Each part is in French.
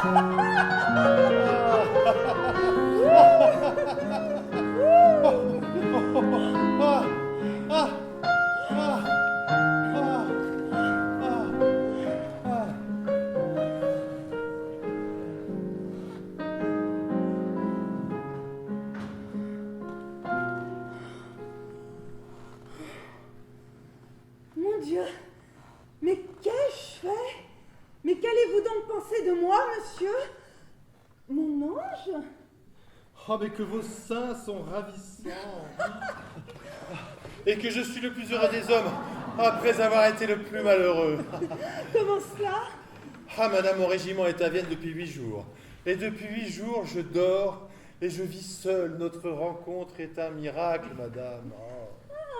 Mon Dieu, mais qu'ai-je fait? Mais qu'allez-vous donc penser de moi, monsieur? Mon ange? Oh, mais que vos seins sont ravissants. Et que je suis le plus heureux des hommes, après avoir été le plus malheureux. Comment cela? Ah, madame, mon régiment est à Vienne depuis 8 jours. Et depuis 8 jours, je dors et je vis seul. Notre rencontre est un miracle, madame. Oh.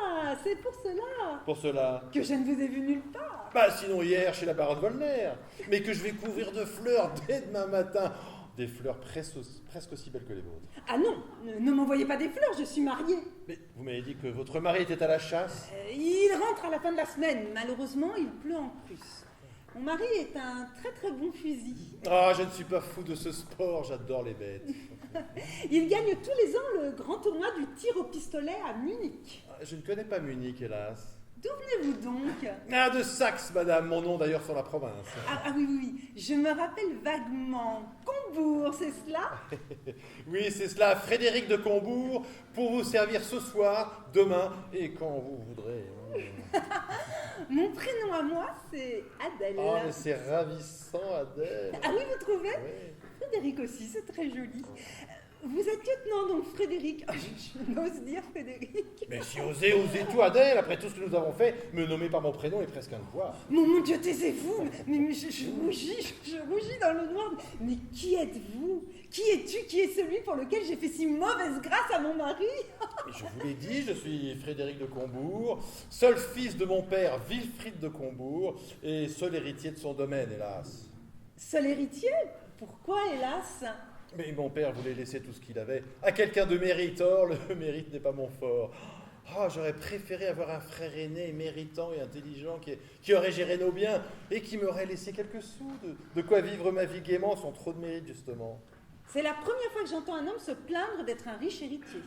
Ah, c'est pour cela Pour cela. que je ne vous ai vu nulle part. Bah, sinon hier, chez la baronne Volner. Mais que je vais couvrir de fleurs dès demain matin. Des fleurs presque aussi belles que les vôtres. Ah non, ne m'envoyez pas des fleurs, je suis mariée. Mais vous m'avez dit que votre mari était à la chasse. Il rentre à la fin de la semaine. Malheureusement, il pleut en plus. Mon mari est un très très bon fusil. Ah, je ne suis pas fou de ce sport, j'adore les bêtes. Il gagne tous les ans le grand tournoi du tir au pistolet à Munich. Je ne connais pas Munich, hélas. D'où venez-vous donc? Ah, de Saxe, madame, mon nom d'ailleurs sur la province. Ah oui, je me rappelle vaguement. Combourg, c'est cela? Oui, c'est cela, Frédéric de Combourg, pour vous servir ce soir, demain et quand vous voudrez. Mon prénom à moi, c'est Adèle. Ah, mais c'est ravissant, Adèle. Ah oui, vous trouvez? Oui. Frédéric aussi, c'est très joli. Vous êtes lieutenant, donc Frédéric. Oh, je n'ose dire Frédéric. Mais si osez tout, Adèle, après tout ce que nous avons fait, me nommer par mon prénom est presque un devoir. Mon Dieu, taisez-vous. Mais je rougis dans le noir. Mais qui êtes-vous? Qui es-tu? Qui est celui pour lequel j'ai fait si mauvaise grâce à mon mari? Et je vous l'ai dit, je suis Frédéric de Combourg, seul fils de mon père Wilfrid de Combourg, et seul héritier de son domaine, hélas. Seul héritier? Pourquoi, hélas? Mais mon père voulait laisser tout ce qu'il avait à quelqu'un de mérite. Or, le mérite n'est pas mon fort. Ah, j'aurais préféré avoir un frère aîné, méritant et intelligent, qui aurait géré nos biens et qui m'aurait laissé quelques sous, de quoi vivre ma vie gaiement sans trop de mérite, justement. C'est la première fois que j'entends un homme se plaindre d'être un riche héritier.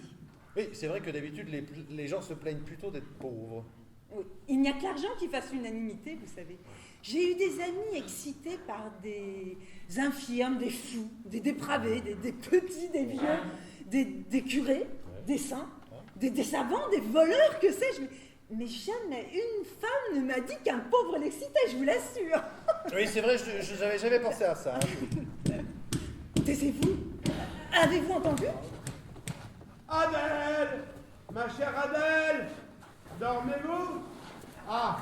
Oui, c'est vrai que d'habitude, les gens se plaignent plutôt d'être pauvres. Oui. Il n'y a que l'argent qui fasse l'unanimité, vous savez. J'ai eu des amis excités par des infirmes, des fous, des dépravés, des petits, des vieux, des curés, des saints, des savants, des voleurs, que sais-je. Mais jamais une femme ne m'a dit qu'un pauvre l'excitait, je vous l'assure. Oui, c'est vrai, je n'avais jamais pensé à ça. Taisez-vous. Avez-vous entendu? Adèle! Ma chère Adèle! Dormez-vous? Ah,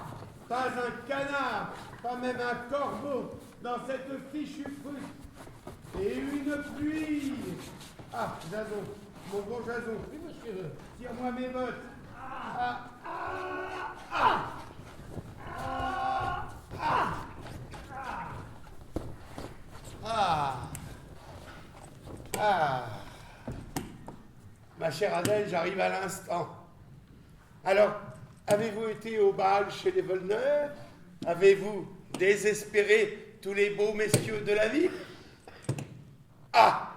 pas un canard, pas même un corbeau dans cette fichue fruste. Et une pluie! Ah, Jason, mon bon Jason. Oui, monsieur. Tire-moi mes bottes. Ah, ah, ah, ah, ah, ah, ah. Ma chère Adèle, j'arrive à l'instant. Alors, avez-vous été au bal chez les Volner? Avez-vous désespéré tous les beaux messieurs de la ville? Ah!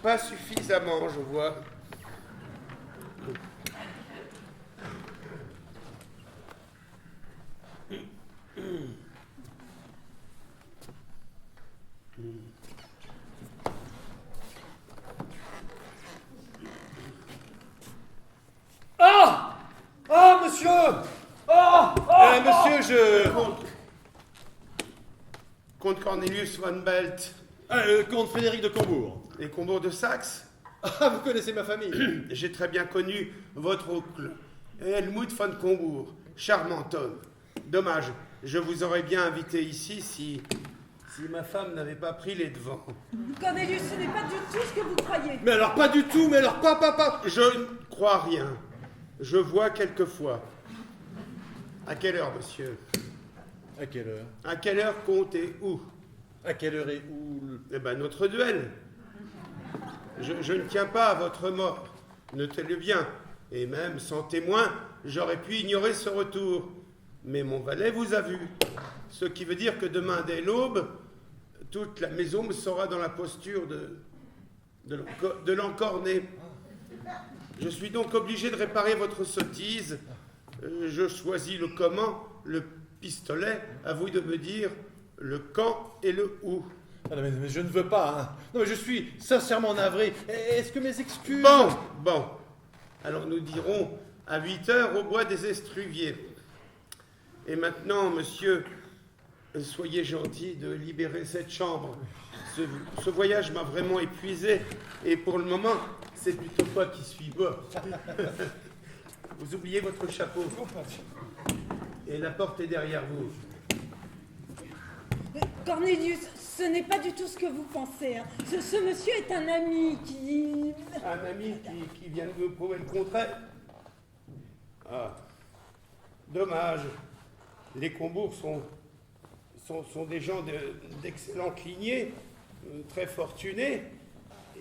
Pas suffisamment, je vois. Ah! Ah, monsieur! Monsieur, je... Comte Cornelius von Belt. Comte Frédéric de Combourg. Les Combourg de Saxe? Ah, vous connaissez ma famille? J'ai très bien connu votre oncle, Helmut von Combourg. Charmant homme. Dommage, je vous aurais bien invité ici si ma femme n'avait pas pris les devants. Cornelius, ce n'est pas du tout ce que vous croyez. Mais alors pas du tout, mais alors quoi, papa? Je ne crois rien. Je vois quelquefois. À quelle heure, monsieur? À quelle heure? À quelle heure compte et où? À quelle heure et où? Eh ben, notre duel. Je ne tiens pas à votre mort. Notez-le bien. Et même sans témoin, j'aurais pu ignorer ce retour. Mais mon valet vous a vu. Ce qui veut dire que demain, dès l'aube, toute la maison me sera dans la posture de l'encorné. Je suis donc obligé de réparer votre sottise. Je choisis le comment, le pistolet. À vous de me dire le quand et le où. Ah non, mais je ne veux pas. Hein. Non, mais je suis sincèrement navré. Est-ce que mes excuses... Bon. Alors nous dirons à 8 heures au bois des Estruviers. Et maintenant, monsieur, soyez gentil de libérer cette chambre. Ce voyage m'a vraiment épuisé. Et pour le moment, c'est plutôt moi qui suis mort. Vous oubliez votre chapeau. Et la porte est derrière vous. Cornelius, ce n'est pas du tout ce que vous pensez. Hein. Ce monsieur est un ami qui... Un ami qui vient de me prouver le contraire. Ah, dommage. Les Combourg sont des gens d'excellentes lignées, très fortunés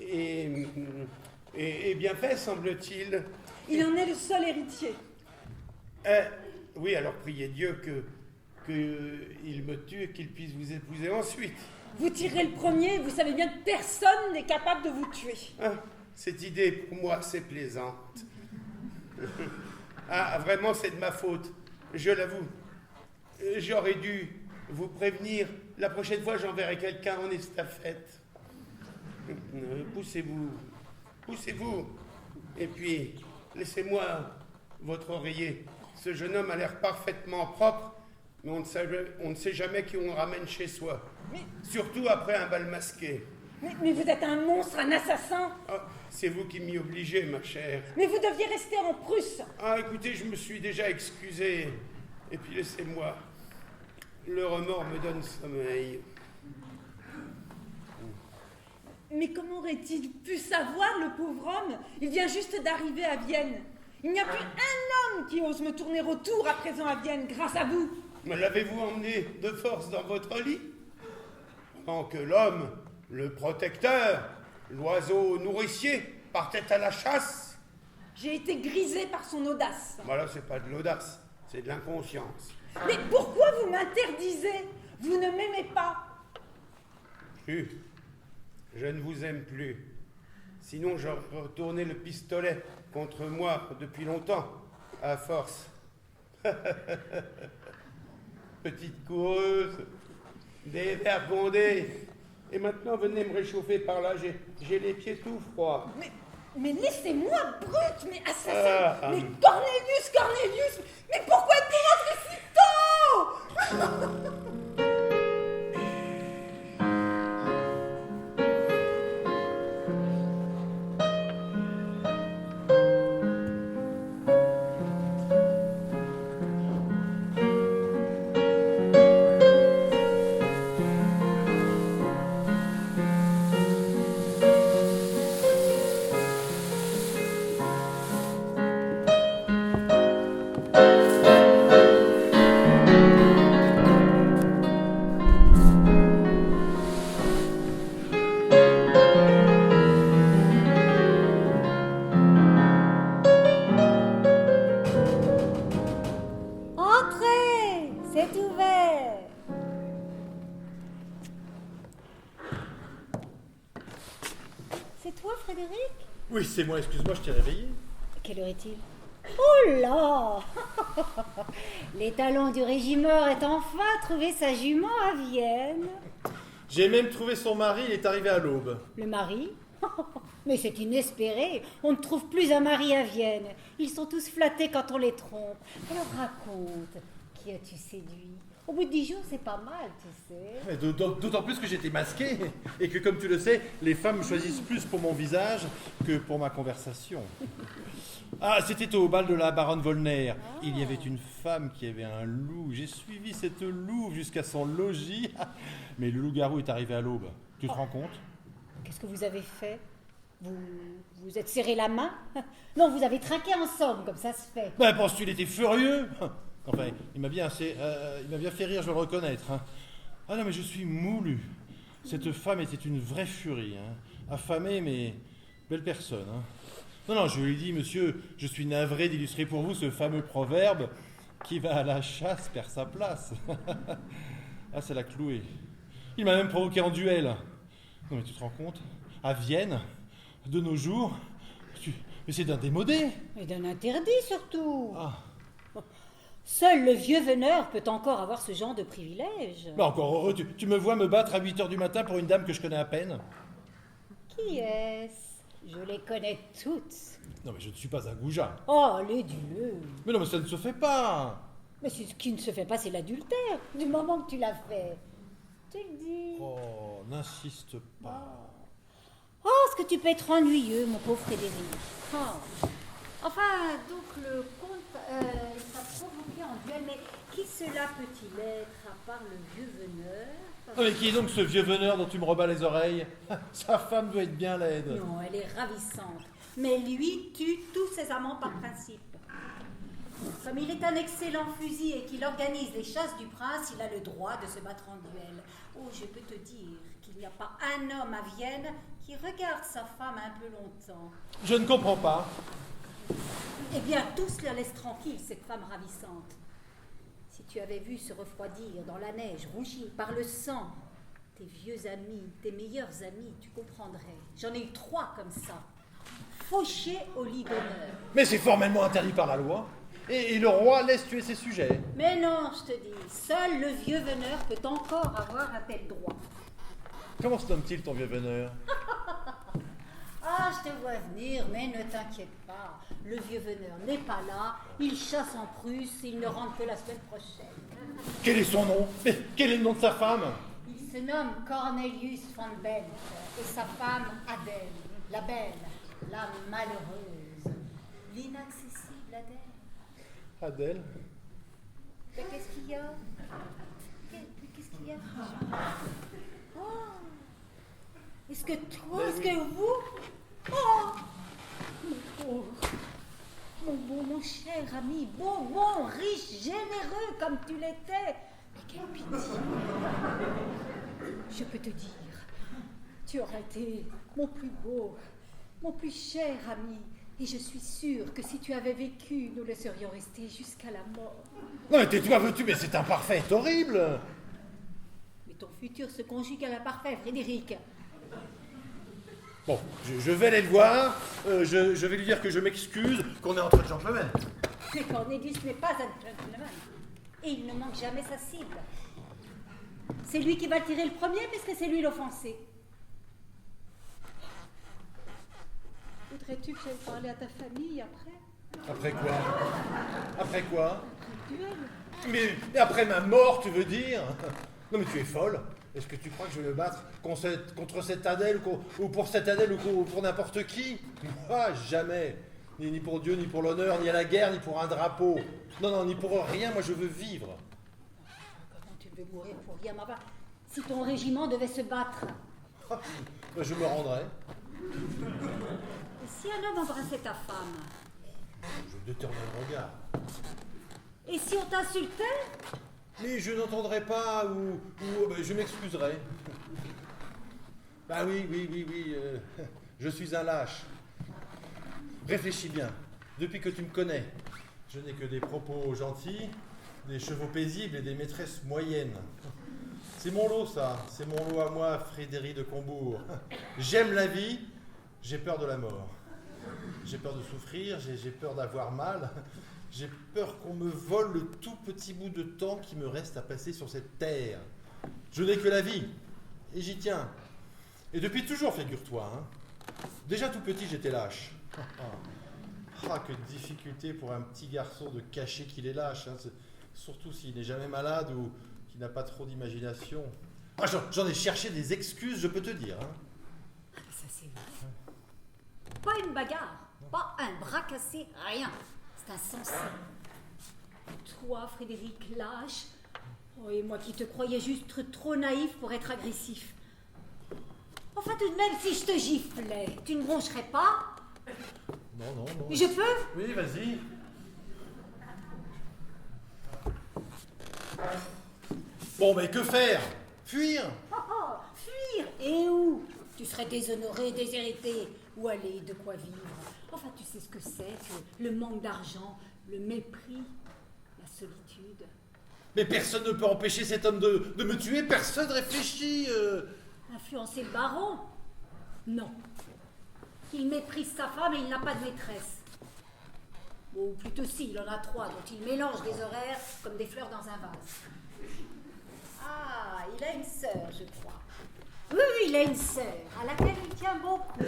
et bien faits, semble-t-il. Il en est le seul héritier. Oui, alors priez Dieu qu'il me tue et qu'il puisse vous épouser ensuite. Vous tirez le premier, vous savez bien que personne n'est capable de vous tuer. Ah, cette idée, pour moi, c'est plaisante. Ah, vraiment, c'est de ma faute, je l'avoue. J'aurais dû vous prévenir. La prochaine fois, j'enverrai quelqu'un en estafette. Poussez-vous. Et puis, laissez-moi votre oreiller. Ce jeune homme a l'air parfaitement propre, mais on ne sait jamais qui on ramène chez soi. Surtout après un bal masqué. Mais vous êtes un monstre, un assassin. Ah, c'est vous qui m'y obligez, ma chère. Mais vous deviez rester en Prusse. Ah, écoutez, je me suis déjà excusé. Et puis laissez-moi. Le remords me donne sommeil. Mais comment aurait-il pu savoir, le pauvre homme? Il vient juste d'arriver à Vienne. Il n'y a plus un homme qui ose me tourner autour à présent à Vienne, grâce à vous. Me l'avez-vous emmené de force dans votre lit? Pendant que l'homme, le protecteur, l'oiseau nourricier, partait à la chasse? J'ai été grisé par son audace. Voilà, c'est pas de l'audace, c'est de l'inconscience. Mais pourquoi vous m'interdisez? Vous ne m'aimez pas. Plus. Je ne vous aime plus. Sinon, j'aurais retourné le pistolet contre moi depuis longtemps, à force. Petite coureuse, dévergondée. Et maintenant, venez me réchauffer par là, j'ai les pieds tout froids. Mais laissez-moi, brute, mais assassin. Mais Cornelius, mais pourquoi êtes-vous rentré si tôt? Oui, c'est moi, excuse-moi, je t'ai réveillé. Quelle heure est-il? Oh là! L'étalon du régiment est enfin trouvé sa jument à Vienne. J'ai même trouvé son mari, il est arrivé à l'aube. Le mari? Mais c'est inespéré. On ne trouve plus un mari à Vienne. Ils sont tous flattés quand on les trompe. Alors raconte, qui as-tu séduit? Au bout de 10 jours, c'est pas mal, tu sais. D'autant plus que j'étais masqué et que, comme tu le sais, les femmes me choisissent plus pour mon visage que pour ma conversation. Ah, c'était au bal de la baronne Volner. Il y avait une femme qui avait un loup. J'ai suivi cette louve jusqu'à son logis. Mais le loup-garou est arrivé à l'aube. Tu te rends compte? Qu'est-ce que vous avez fait? Vous êtes serré la main? Non, vous avez trinqué en somme, comme ça se fait. Ben, penses-tu qu'il était furieux? Enfin, il m'a bien fait rire, je dois le reconnaître. Hein. Ah non, mais je suis moulu. Cette femme était une vraie furie. Hein. Affamée, mais belle personne. Hein. Non, je lui ai dit, monsieur, je suis navré d'illustrer pour vous ce fameux proverbe. Qui va à la chasse perd sa place. Ah, ça l'a cloué. Il m'a même provoqué en duel. Non mais tu te rends compte? À Vienne, de nos jours, mais c'est d'un démodé. Et d'un interdit surtout. Ah. Seul le vieux veneur peut encore avoir ce genre de privilège. Bah encore heureux, tu me vois me battre à 8h du matin pour une dame que je connais à peine. Qui est-ce? Je les connais toutes. Non mais je ne suis pas un goujat. Oh, les dieux. Mais non mais ça ne se fait pas. Mais ce qui ne se fait pas, c'est l'adultère, du moment que tu l'as fait. Tu le dis. Oh, n'insiste pas. Oh, est-ce que tu peux être ennuyeux, mon pauvre Frédéric? Oh. Enfin, donc le comte t'a provoqué en duel, mais qui cela peut-il être, à part le vieux veneur? Ah, mais qui est donc ce vieux veneur dont tu me rebats les oreilles? Sa femme doit être bien laide. Non, elle est ravissante. Mais lui tue tous ses amants par principe. Comme il est un excellent fusil et qu'il organise les chasses du prince, il a le droit de se battre en duel. Oh, je peux te dire qu'il n'y a pas un homme à Vienne qui regarde sa femme un peu longtemps. Je ne comprends pas. Eh bien, tous la laissent tranquille, cette femme ravissante. Si tu avais vu se refroidir dans la neige, rougie par le sang, tes vieux amis, tes meilleurs amis, tu comprendrais. J'en ai eu 3 comme ça. Fauchés au lit d'honneur. Mais c'est formellement interdit par la loi. Et le roi laisse tuer ses sujets. Mais non, je te dis, seul le vieux veneur peut encore avoir un tel droit. Comment se nomme-t-il ton vieux veneur? Ah, je te vois venir, mais ne t'inquiète pas. Le vieux veneur n'est pas là, il chasse en Prusse, il ne rentre que la semaine prochaine. Quel est son nom? Mais quel est le nom de sa femme? Il se nomme Cornelius von Belt et sa femme Adèle, la belle, la malheureuse, l'inaccessible Adèle. Adèle? Mais qu'est-ce qu'il y a? Qu'est-ce qu'il y a? Oh! Est-ce que toi, est-ce que vous? Oh! Mon pauvre, mon beau, mon cher ami, bon, riche, généreux comme tu l'étais. Mais quelle pitié! Je peux te dire, tu aurais été mon plus beau, mon plus cher ami. Et je suis sûre que si tu avais vécu, nous le serions restés jusqu'à la mort. Non mais tais-toi, veux-tu? Mais c'est imparfait, c'est horrible. Mais ton futur se conjugue à l'imparfait, Frédéric. Bon, je vais aller le voir. Je vais lui dire que je m'excuse, qu'on est entre gentlemen. Mais Cornelius n'est pas un gentleman. Et il ne manque jamais sa cible. C'est lui qui va le tirer le premier, puisque c'est lui l'offensé. Voudrais-tu que j'aille parler à ta famille après? Après quoi? Après quoi? Après le duel? Mais après ma mort, tu veux dire? Non mais tu es folle. Est-ce que tu crois que je vais me battre contre cette Adèle ou pour cette Adèle ou pour n'importe qui? Moi, jamais. Ni pour Dieu, ni pour l'honneur, ni à la guerre, ni pour un drapeau. Non, ni pour rien, moi je veux vivre. Comment tu veux mourir pour rien, ma part? Si ton régiment devait se battre? Je me rendrai. Et si un homme embrassait ta femme? Je détourne le regard. Et si on t'insultait? Mais je n'entendrai pas ou je m'excuserai. Bah oui, je suis un lâche. Réfléchis bien. Depuis que tu me connais, je n'ai que des propos gentils, des chevaux paisibles et des maîtresses moyennes. C'est mon lot, ça. C'est mon lot à moi, Frédéric de Combourg. J'aime la vie, j'ai peur de la mort. J'ai peur de souffrir, j'ai peur d'avoir mal. J'ai peur qu'on me vole le tout petit bout de temps qui me reste à passer sur cette terre. Je n'ai que la vie, et j'y tiens. Et depuis toujours, figure-toi. Déjà tout petit, j'étais lâche. Ah, que difficulté pour un petit garçon de cacher qu'il est lâche. Surtout s'il n'est jamais malade ou qu'il n'a pas trop d'imagination. Ah, j'en ai cherché des excuses, je peux te dire. Ça, c'est vrai. Pas une bagarre, pas un bras cassé, rien. C'est insensé. Toi, Frédéric, lâche. Oh, et moi qui te croyais juste trop naïf pour être agressif. Enfin, tout de même, si je te giflais, tu ne broncherais pas? Non. Je peux? Oui, vas-y. Bon, mais que faire? Fuir? Fuir? Et où? Tu serais déshonoré, déshérité. Où aller? De quoi vivre? Enfin, tu sais ce que c'est que le manque d'argent, le mépris, la solitude. Mais personne ne peut empêcher cet homme de me tuer, personne réfléchit. Influencer le baron? Non. Il méprise sa femme et il n'a pas de maîtresse. Ou plutôt si, il en a 3, dont il mélange les horaires comme des fleurs dans un vase. Ah, il a une sœur, je crois. Oui, il a une sœur, à laquelle il tient beaucoup.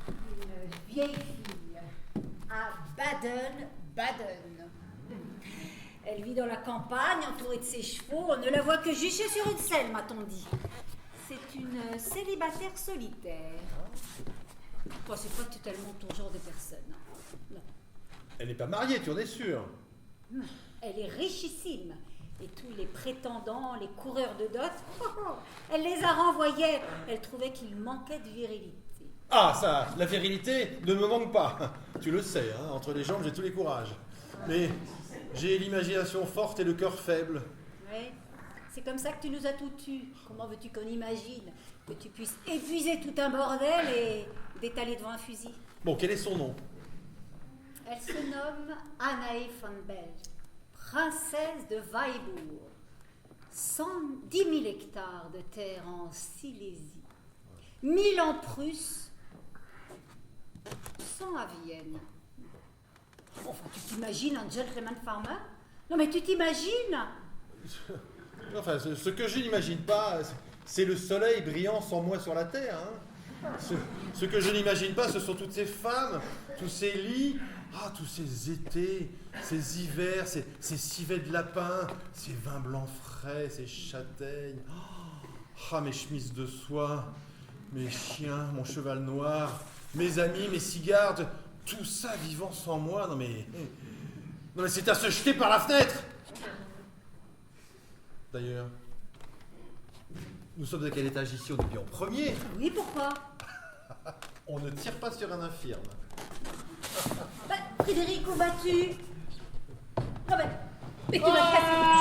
Une vieille fille, à Baden-Baden. Elle vit dans la campagne, entourée de ses chevaux. On ne la voit que jucher sur une selle, m'a-t-on dit. C'est une célibataire solitaire. Toi, c'est pas totalement ton genre de personne. Non. Elle n'est pas mariée, tu en es sûr? Elle est richissime. Et tous les prétendants, les coureurs de dot, elle les a renvoyés. Elle trouvait qu'il manquait de virilité. Ah, ça, la virilité ne me manque pas. Tu le sais, hein, entre les jambes, j'ai tous les courages. Mais j'ai l'imagination forte et le cœur faible. Oui, c'est comme ça que tu nous as tout tués. Comment veux-tu qu'on imagine que tu puisses épuiser tout un bordel et d'étaler devant un fusil? Bon, quel est son nom? Elle se nomme Anaï von Belge, princesse de Weilbourg. 110 000 hectares de terre en Silésie, 1000 en Prusse, 100 à Vienne. Enfin, tu t'imagines un gentleman farmer? Non, mais tu t'imagines? Enfin, ce que je n'imagine pas, c'est le soleil brillant sans moi sur la terre. Hein. Ce que je n'imagine pas, ce sont toutes ces femmes, tous ces lits, tous ces étés, ces hivers, ces civets de lapin, ces vins blancs frais, ces châtaignes. Mes chemises de soie, mes chiens, mon cheval noir, mes amis, mes cigares, tout ça vivant sans moi. Non mais c'est à se jeter par la fenêtre. D'ailleurs, nous sommes à quel étage ici? On est bien au premier. Oui, pourquoi? On ne tire pas sur un infirme. Frédéric, où vas-tu? Mais tu vas te casser.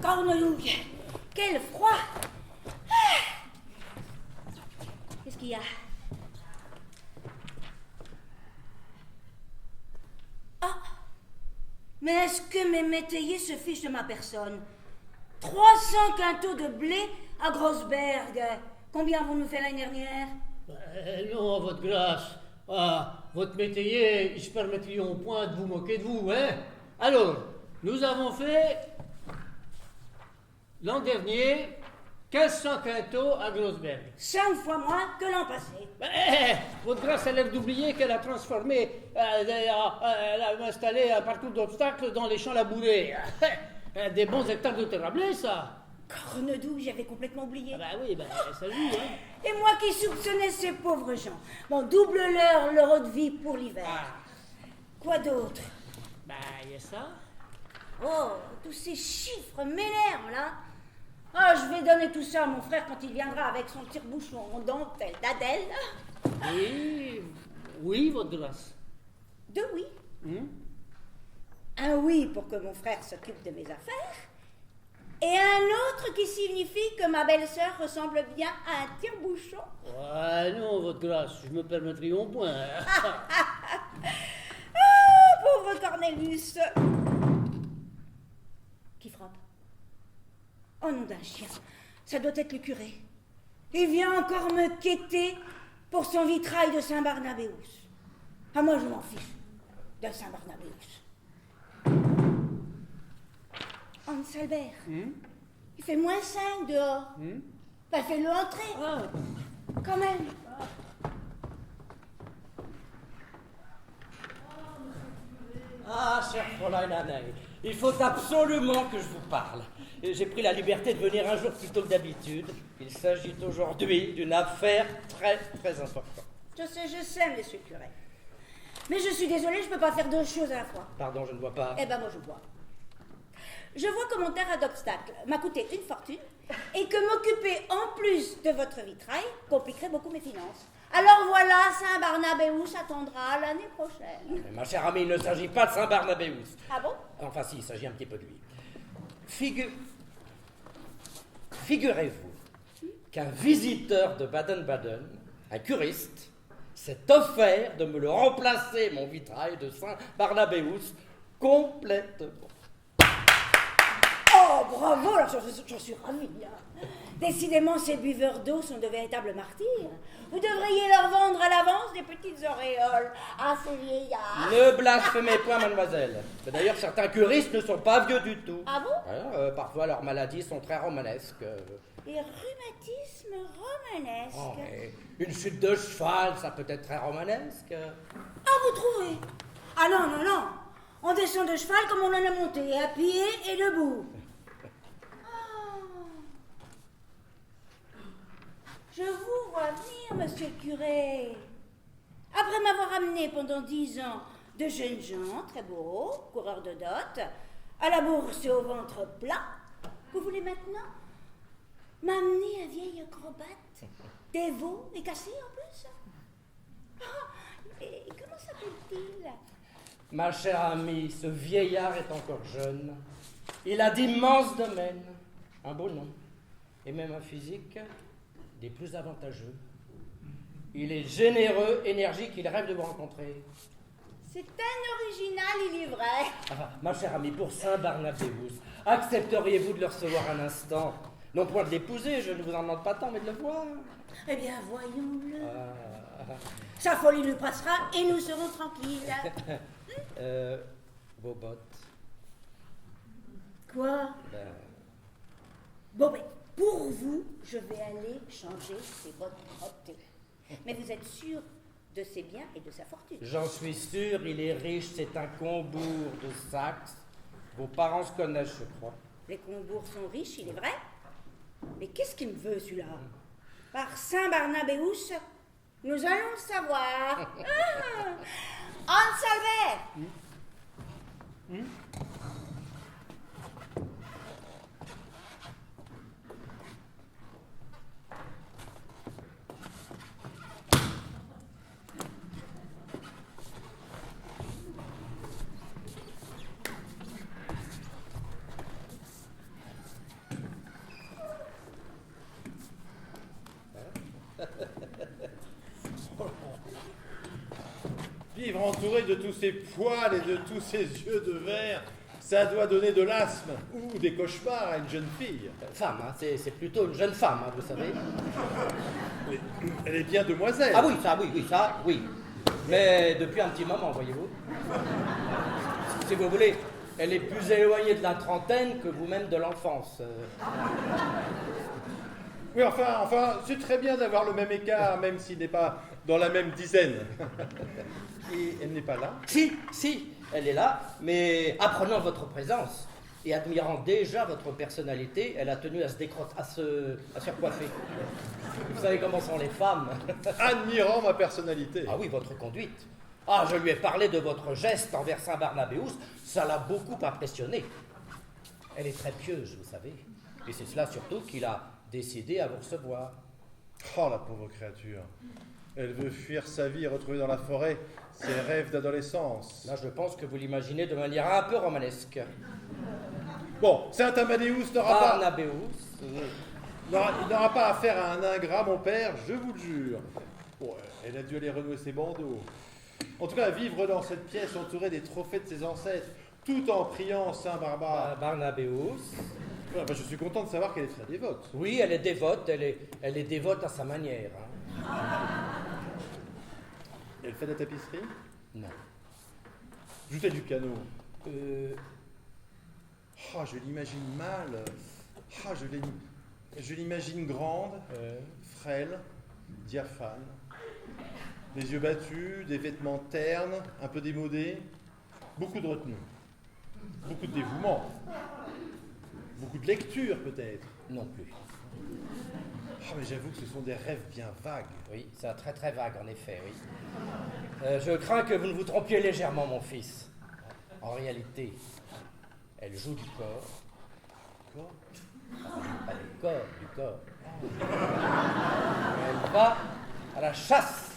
Cornouille, quel froid! Qu'est-ce qu'il y a? Mais est-ce que mes métayers se fichent de ma personne? 300 quintaux de blé à Grossberg. Combien vous nous fait l'année dernière? Non, votre grâce. Votre métayer, je permettrions point de vous moquer de vous, hein? Alors, nous avons fait, l'an dernier, 1500 quintaux à Grossberg. 5 fois moins que l'an passé. Votre grâce a l'air d'oublier qu'elle a transformé, elle a installé un parcours d'obstacles dans les champs labourés. Des bons hectares de terre à blé, ça. Cornedou, j'avais complètement oublié. Oui, ça joue, hein. Et moi qui soupçonnais ces pauvres gens. Bon, double-leur leur eau de vie pour l'hiver. Quoi d'autre? Il y a ça. Oh, tous ces chiffres m'énervent, là. Je vais donner tout ça à mon frère quand il viendra avec son tire-bouchon en dentelle d'Adèle. Oui, votre grâce. 2 oui. Un oui pour que mon frère s'occupe de mes affaires. Et un autre qui signifie que ma belle-sœur ressemble bien à un tire-bouchon. Ah non, votre grâce, je me permettrai au point. Pauvre Cornelius. Qui frappe? Oh nom d'un chien, ça doit être le curé. Il vient encore me quêter pour son vitrail de Saint-Barnabéus. Ah, moi je m'en fiche de Saint-Barnabéus. Hans Albert, il fait -5 dehors. Bah fais-le entrer. Ah. Quand même. Ah, cher Fräulein Hanay, il faut absolument que je vous parle. J'ai pris la liberté de venir un jour plus tôt que d'habitude. Il s'agit aujourd'hui d'une affaire très, très importante. Je sais, monsieur le curé. Mais je suis désolée, je ne peux pas faire deux choses à la fois. Pardon, je ne vois pas. Eh ben moi je vois. Je vois que mon terrain d'obstacle m'a coûté une fortune et que m'occuper en plus de votre vitrail compliquerait beaucoup mes finances. Alors voilà, Saint-Barnabéus attendra l'année prochaine. Mais ma chère amie, il ne s'agit pas de Saint-Barnabéus. Ah bon? Enfin si, il s'agit un petit peu de lui. Figurez-vous qu'un visiteur de Baden-Baden, un curiste, s'est offert de me le remplacer, mon vitrail de Saint-Barnabéus, complètement. Oh, bravo, alors j'en suis ravie. Hein. Décidément, ces buveurs d'eau sont de véritables martyrs. Vous devriez leur vendre à l'avance des petites auréoles à ces vieillards. Ne blasphémez point, mademoiselle. D'ailleurs, certains curistes ne sont pas vieux du tout. Ah bon? Parfois, leurs maladies sont très romanesques. Les rhumatismes romanesques. Oh, mais une chute de cheval, ça peut être très romanesque. Ah, vous trouvez? Ah non. On descend de cheval comme on en a monté, à pied et debout. Je vous vois venir, monsieur le curé. Après m'avoir amené pendant 10 ans de jeunes gens très beaux, coureurs de dot, à la bourse et au ventre plat, vous voulez maintenant m'amener un vieil acrobate, dévot et cassé en plus? Et comment s'appelle-t-il? Ma chère amie, ce vieillard est encore jeune. Il a d'immenses domaines, un beau nom, et même un physique des plus avantageux. Il est généreux, énergique, il rêve de vous rencontrer. C'est un original, il est vrai. Ah, ma chère amie, pour Saint-Barnabéus, accepteriez-vous de le recevoir un instant? Non point de l'épouser, je ne vous en demande pas tant, mais de le voir. Eh bien, voyons-le. Ah. Sa folie nous passera et nous serons tranquilles. Vos bottes. Quoi? Bon, mais pour vous, je vais aller changer ces bottes crottées. Mais vous êtes sûr de ses biens et de sa fortune? J'en suis sûr, il est riche, c'est un Combourg de Saxe. Vos parents se connaissent, je crois. Les Combourgs sont riches, il est vrai. Mais qu'est-ce qu'il me veut, celui-là? Par Saint-Barnabéus, nous allons le savoir. Hans Albert! Vivre entouré de tous ces poils et de tous ces yeux de verre, ça doit donner de l'asthme ou des cauchemars à une jeune fille. Femme, hein, c'est plutôt une jeune femme, hein, vous savez. Mais elle est bien demoiselle. Ah oui, ça, oui. Mais depuis un petit moment, voyez-vous. Si vous voulez, elle est plus éloignée de la trentaine que vous-même de l'enfance. Oui, enfin, c'est très bien d'avoir le même écart, même s'il n'est pas dans la même dizaine. Et elle n'est pas là? Si, elle est là, mais apprenant votre présence et admirant déjà votre personnalité, elle a tenu à se recoiffer. Vous savez comment sont les femmes. Admirant ma personnalité. Ah oui, votre conduite. Ah, je lui ai parlé de votre geste envers Saint-Barnabéus, ça l'a beaucoup impressionné. Elle est très pieuse, vous savez. Et c'est cela surtout qu'il a décidé à vous recevoir. Oh, la pauvre créature. Elle veut fuir sa vie et retrouver dans la forêt ses rêves d'adolescence. Là, je pense que vous l'imaginez de manière un peu romanesque. Bon, Saint Amadeus n'aura pas... Barnabéus. Il n'aura pas affaire à un ingrat, mon père, je vous le jure. Bon, elle a dû aller renouer ses bandeaux. En tout cas, vivre dans cette pièce entourée des trophées de ses ancêtres, tout en priant Saint Barbare. Barnabéus. Ouais, bah, je suis content de savoir qu'elle est très dévote. Oui, elle est dévote, elle est dévote à sa manière. Elle fait de la tapisserie? Non. Joutez du piano. Ah, je l'imagine mal. Ah, je l'imagine grande, frêle, diaphane. Les yeux battus, des vêtements ternes, un peu démodés. Beaucoup de retenue. Beaucoup de dévouement. Beaucoup de lecture, peut-être. Non plus. Ah, mais j'avoue que ce sont des rêves bien vagues. Oui, c'est très très vague en effet, oui. Je crains que vous ne vous trompiez légèrement, mon fils. En réalité, elle joue du corps. Quoi? Pas du corps, du corps. Elle va à la chasse.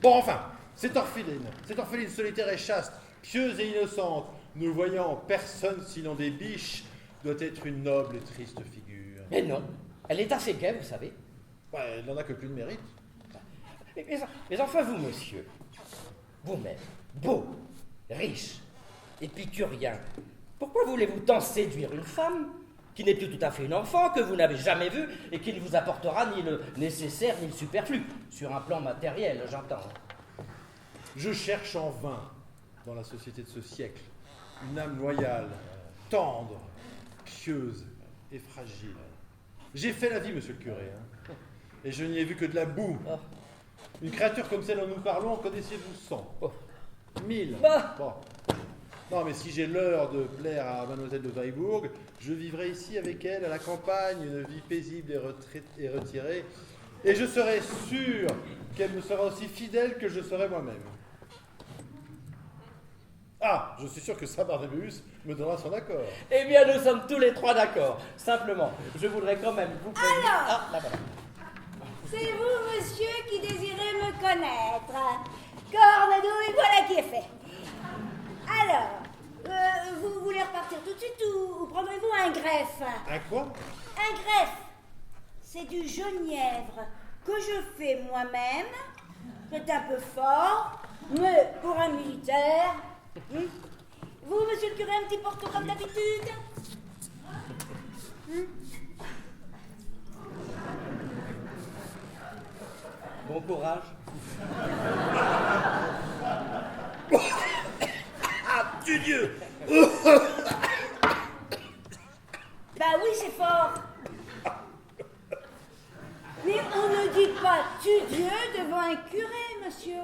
Bon, enfin, cette orpheline solitaire et chaste, pieuse et innocente, ne voyant personne sinon des biches, doit être une noble et triste figure. Mais non, elle est assez gaie, vous savez. Ouais, elle n'en a que plus de mérite. Mais enfin, vous, monsieur, vous-même, beau, riche, épicurien, pourquoi voulez-vous tant séduire une femme qui n'est plus tout à fait une enfant, que vous n'avez jamais vue et qui ne vous apportera ni le nécessaire ni le superflu, sur un plan matériel, j'entends. Je cherche en vain, dans la société de ce siècle, une âme loyale, tendre, pieuse et fragile. J'ai fait la vie, monsieur le curé, hein, et je n'y ai vu que de la boue. Oh. Une créature comme celle dont nous parlons, connaissiez-vous 100? Oh. 1000. Bah. Bon. Non, mais si j'ai l'heure de plaire à mademoiselle de Weilbourg, je vivrai ici avec elle, à la campagne, une vie paisible et retirée, et je serai sûr qu'elle me sera aussi fidèle que je serai moi-même. Ah, je suis sûr que Saint Barnabéus me donnera son accord. Eh bien, nous sommes tous les trois d'accord. Simplement, je voudrais quand même vous prévenir... Alors Ah, là voilà. C'est vous, monsieur, qui désirez me connaître. Cornedouille, voilà qui est fait. Alors, vous voulez repartir tout de suite ou prendrez-vous un greffe? Un quoi? Un greffe, c'est du genièvre que je fais moi-même. C'est un peu fort, mais pour un militaire. Vous, monsieur le curé, un petit porto comme d'habitude? Bon courage. Ah, Dieu! Bah oui, c'est fort. Mais on ne dit pas tu Dieu devant un curé, monsieur.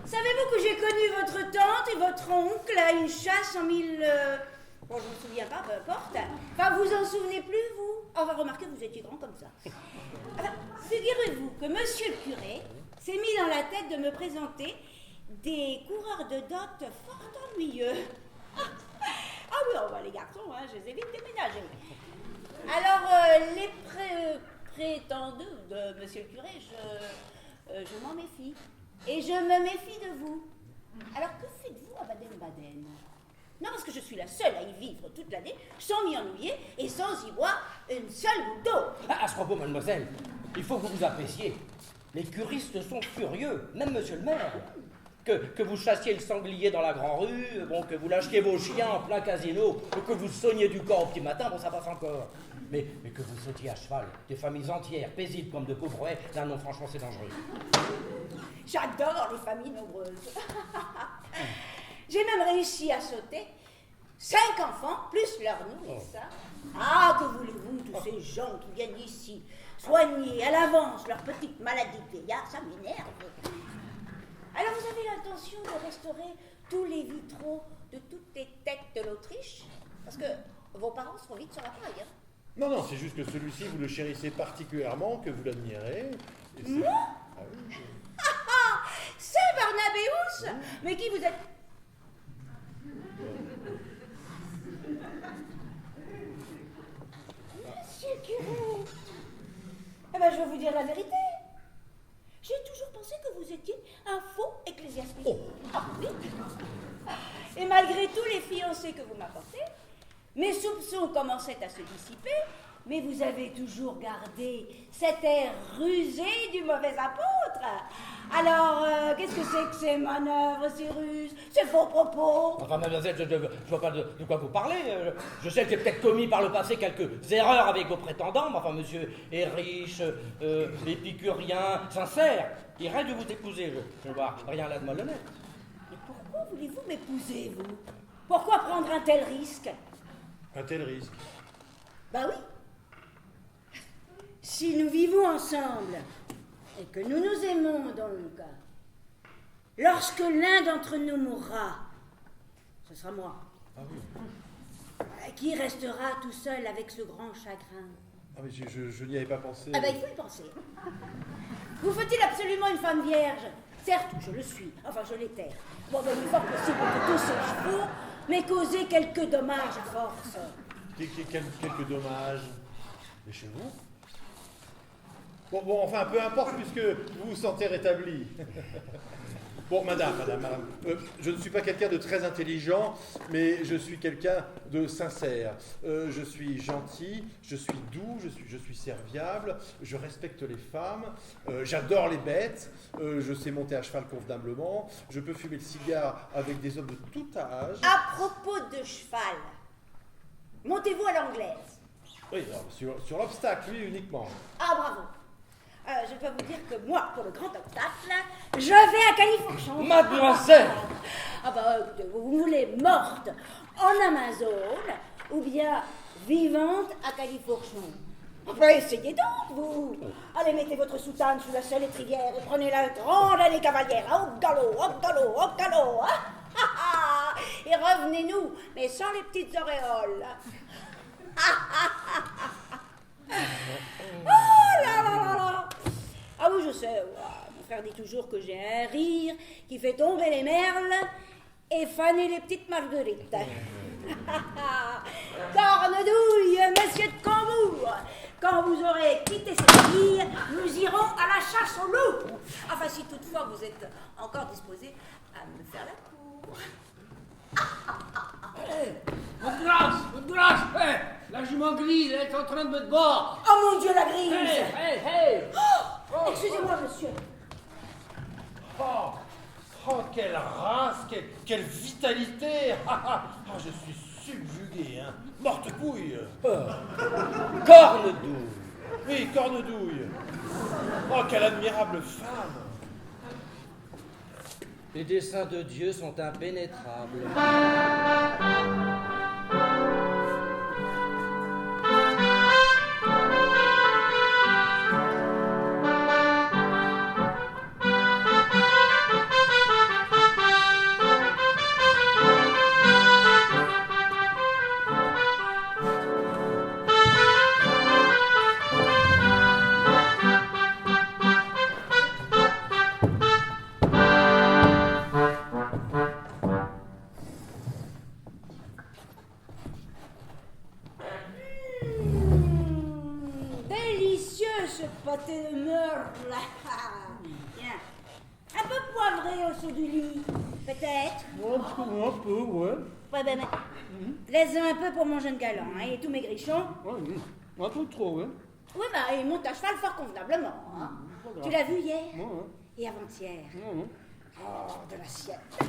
Savez-vous que j'ai connu votre tante et votre oncle à une chasse en Bon, je ne me souviens pas, peu importe. Enfin, vous en souvenez plus, vous? Enfin, remarquez, vous étiez grand comme ça. Enfin, figurez-vous que monsieur le curé s'est mis dans la tête de me présenter des coureurs de dot fort ennuyeux. Ah oui, oh, bah, les garçons, hein, je les ai vite déménagés. Alors, les prétendus de monsieur le curé, je m'en méfie. Et je me méfie de vous. Alors, que faites-vous à Baden-Baden? Non, parce que je suis la seule à y vivre toute l'année, sans m'y ennuyer et sans y boire une seule goutte d'eau. À ce propos, mademoiselle, il faut que vous vous appréciez. Les curistes sont furieux, même monsieur le maire. Que vous chassiez le sanglier dans la grande rue, bon, que vous lâchiez vos chiens en plein casino, que vous saugniez du corps au petit matin, bon, ça passe encore. Mais que vous sautiez à cheval, des familles entières, paisibles comme de pauvres haies, là non, franchement, c'est dangereux. J'adore les familles nombreuses. J'ai même réussi à sauter 5 enfants, plus leur nourrice. Ah, que voulez-vous, tous ces gens qui viennent ici soigner à l'avance leurs petites maladies de vieillard, ça m'énerve. Alors, vous avez l'intention de restaurer tous les vitraux de toutes les têtes de l'Autriche? Parce que vos parents seront vite sur la paille. Hein. Non, non, c'est juste que celui-ci, vous le chérissez particulièrement, que vous l'admirez. et c'est- Moi Ah oui, C'est Barnabéus. Mais qui vous êtes? Monsieur le curé. Eh ben, je vais vous dire la vérité. J'ai toujours pensé que vous étiez un faux ecclésiastique. Gaspard. Oh. Ah oui. Et malgré tous les fiancés que vous m'apportez, mes soupçons commençaient à se dissiper, mais vous avez toujours gardé cet air rusé du mauvais apôtre. Alors, qu'est-ce que c'est que ces manœuvres, ces ruses, ces faux propos? Enfin, mademoiselle, je ne vois pas de quoi vous parlez. Je sais que j'ai peut-être commis par le passé quelques erreurs avec vos prétendants, mais enfin, monsieur est riche, épicurien, sincère. Il rêve de vous épouser, je ne vois rien là de malhonnête. Et pourquoi voulez-vous m'épouser, vous? Pourquoi prendre un tel risque? Un tel risque. Bah oui. Si nous vivons ensemble et que nous nous aimons donc, lorsque l'un d'entre nous mourra, ce sera moi. Ah oui. Qui restera tout seul avec ce grand chagrin? Ah mais je n'y avais pas pensé. Ah bah il faut y penser. Vous faut-il absolument une femme vierge? Certes, je le suis, enfin je l'étais. Bon, ben, il est fort possible que tous ces chevaux m'aient causé quelques dommages à force. Quelques dommages. Les chevaux? Bon, enfin, peu importe, puisque vous vous sentez rétabli. Bon, madame, je ne suis pas quelqu'un de très intelligent, mais je suis quelqu'un de sincère. Je suis gentil, je suis doux, je suis serviable, je respecte les femmes, j'adore les bêtes, je sais monter à cheval convenablement, je peux fumer le cigare avec des hommes de tout âge. À propos de cheval, montez-vous à l'anglaise. Oui, alors, sur l'obstacle, oui, uniquement. Ah, bravo. Je dois vous dire que moi, pour le grand obstacle, je vais à Califourchon. Mademoiselle! Ah bah, écoutez, vous voulez morte en Amazone ou bien vivante à Califourchon? Enfin, essayez donc, vous. Allez, mettez votre soutane sous la seule étrivière et prenez la grande allée cavalière. Hop galop, hop galop, hop galop. Et revenez-nous, mais sans les petites auréoles. Oh là là là là! Ah oui, je sais, mon frère dit toujours que j'ai un rire qui fait tomber les merles et faner les petites marguerites. Cornedouille, monsieur de Cambourg, quand vous aurez quitté cette ville, nous irons à la chasse au loup. Enfin, si toutefois vous êtes encore disposé à me faire la cour. Votre grâce, la jument grise, elle est en train de me bord. Oh mon Dieu, la grise! Hey! Excusez-moi, monsieur. Oh, quelle race, quelle vitalité! Je suis subjugué, hein. Morte couille! Cornedouille! Oui, cornedouille! Oh, quelle admirable femme! Les desseins de Dieu sont impénétrables. Délicieux ce pâté de meurtre. Tiens, un peu poivré au saut du lit, peut-être. Un peu, ouais. Ouais, ben, laisse-en un peu pour mon jeune galant, hein, il est tout maigrichon. Un peu trop, ouais. Oui, bah, il monte à cheval fort convenablement. Hein. Tu l'as vu hier Ouais. et avant-hier. Ouais. Oh, de l'assiette.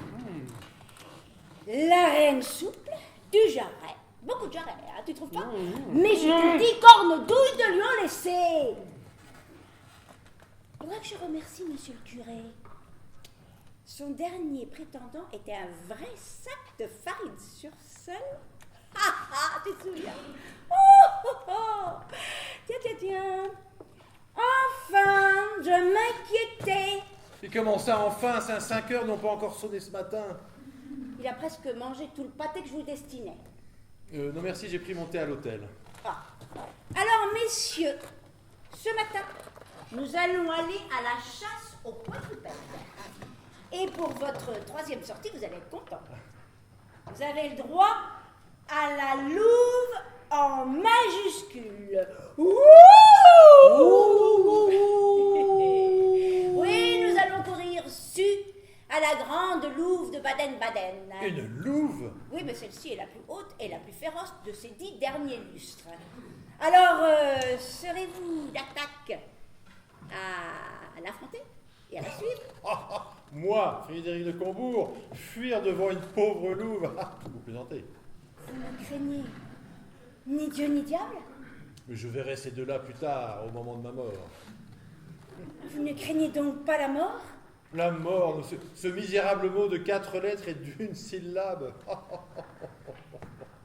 La reine souple, du jarret. Beaucoup de jarret, hein, tu trouves pas? Mais je te dis, cornedouille, de lui en laisser. Il faudrait que je remercie monsieur le curé. Son dernier prétendant était un vrai sac de farine sur sol. Tu te souviens? Oh. Tiens. Enfin, je m'inquiétais. Et comment ça, enfin, 5 heures n'ont pas encore sonné ce matin? Il a presque mangé tout le pâté que je vous destinais. Non merci, j'ai pris mon thé à l'hôtel. Alors, messieurs, ce matin, nous allons aller à la chasse au quadrupède. Et pour votre 3e sortie, vous allez être contents. Vous avez le droit à la louve en majuscule. Oui, nous allons courir su à la la grande louve de Baden-Baden. Une louve? Oui, mais celle-ci est la plus haute et la plus féroce de ces 10 derniers lustres. Alors, serez-vous d'attaque à l'affronter et à la suivre? Moi, Frédéric de Combourg, fuir devant une pauvre louve? Vous plaisantez. Vous ne craignez ni Dieu ni diable? Mais je verrai ces deux-là plus tard, au moment de ma mort. Vous ne craignez donc pas la mort? La mort, ce misérable mot de 4 lettres et d'une syllabe. Ah,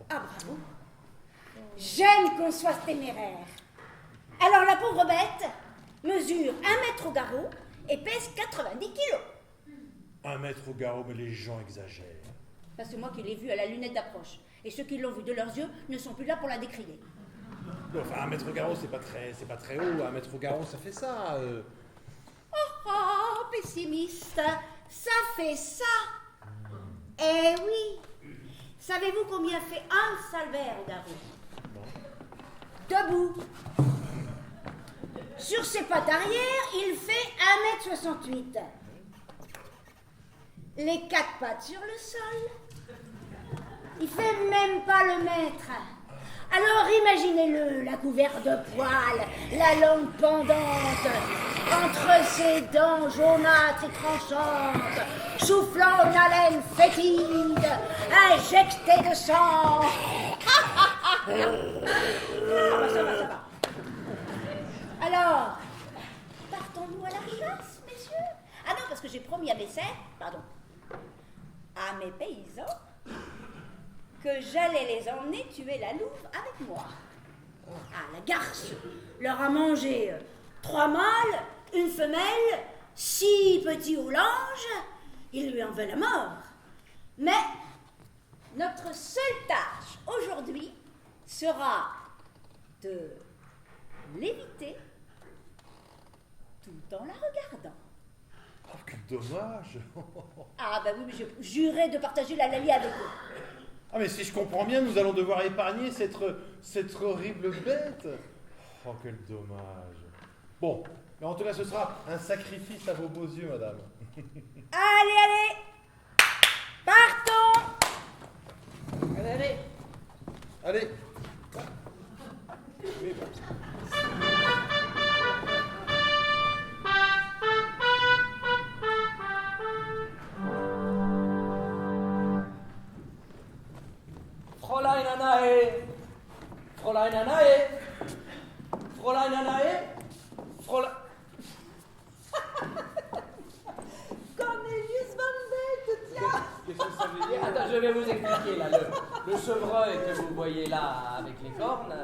bravo. J'aime qu'on soit téméraire. Alors, la pauvre bête mesure 1 mètre au garrot et pèse 90 kilos. 1 mètre au garrot, mais les gens exagèrent. Ça, c'est moi qui l'ai vue à la lunette d'approche. Et ceux qui l'ont vue de leurs yeux ne sont plus là pour la décrier. Enfin, 1 mètre au garrot, c'est pas très haut. 1 mètre au garrot, ça fait ça. Oh, pessimiste, ça fait ça. Eh oui. Savez-vous combien fait un salvaire au garrot? Debout. Sur ses pattes arrière, il fait 1,68 m. Les 4 pattes sur le sol, il fait même pas le mètre. Alors imaginez-le, la couverte de poils, la langue pendante, entre ses dents jaunâtres et tranchantes, soufflant une haleine fétide, injectée de sang. Ça va. Alors, partons-nous à la chasse, messieurs? Ah non, parce que j'ai promis à mes paysans, que j'allais les emmener tuer la louve avec moi. Ah, la garce leur a mangé 3 mâles, une femelle, 6 petits houlanges. Ils lui en veulent la mort. Mais notre seule tâche aujourd'hui sera de l'éviter tout en la regardant. Oh, quel dommage. Ah bah oui, mais je jurais de partager la lalie avec eux. Ah, mais si je comprends bien, nous allons devoir épargner cette horrible bête. Oh, quel dommage. Bon, mais en tout cas, ce sera un sacrifice à vos beaux yeux, madame. Allez, partons. Allez. Fräulein Anae! Fräulein Anae! Fräulein Anae! Fräulein... Cornelius Van Dijk, tiens. Qu'est-ce que ça veut dire? Attends, je vais vous expliquer là. Le chevreuil que vous voyez là avec les cornes,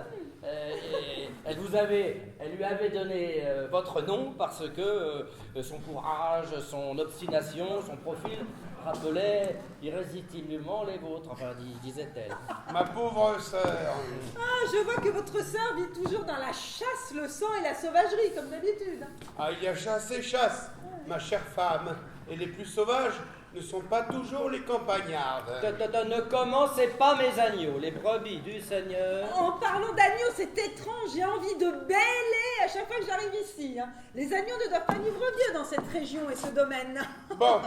elle lui avait donné votre nom parce que son courage, son obstination, son profil rappelait irrésistiblement les vôtres, enfin disait-elle. Ma pauvre sœur. Ah, je vois que votre sœur vit toujours dans la chasse, le sang et la sauvagerie, comme d'habitude. Ah, il y a chasse et chasse, ma chère femme. Et les plus sauvages ne sont pas toujours les campagnardes. Ne commencez pas mes agneaux, les brebis du Seigneur. En parlant d'agneaux, c'est étrange, j'ai envie de bêler à chaque fois que j'arrive ici. Les agneaux ne doivent pas vivre vieux dans cette région et ce domaine. Bon,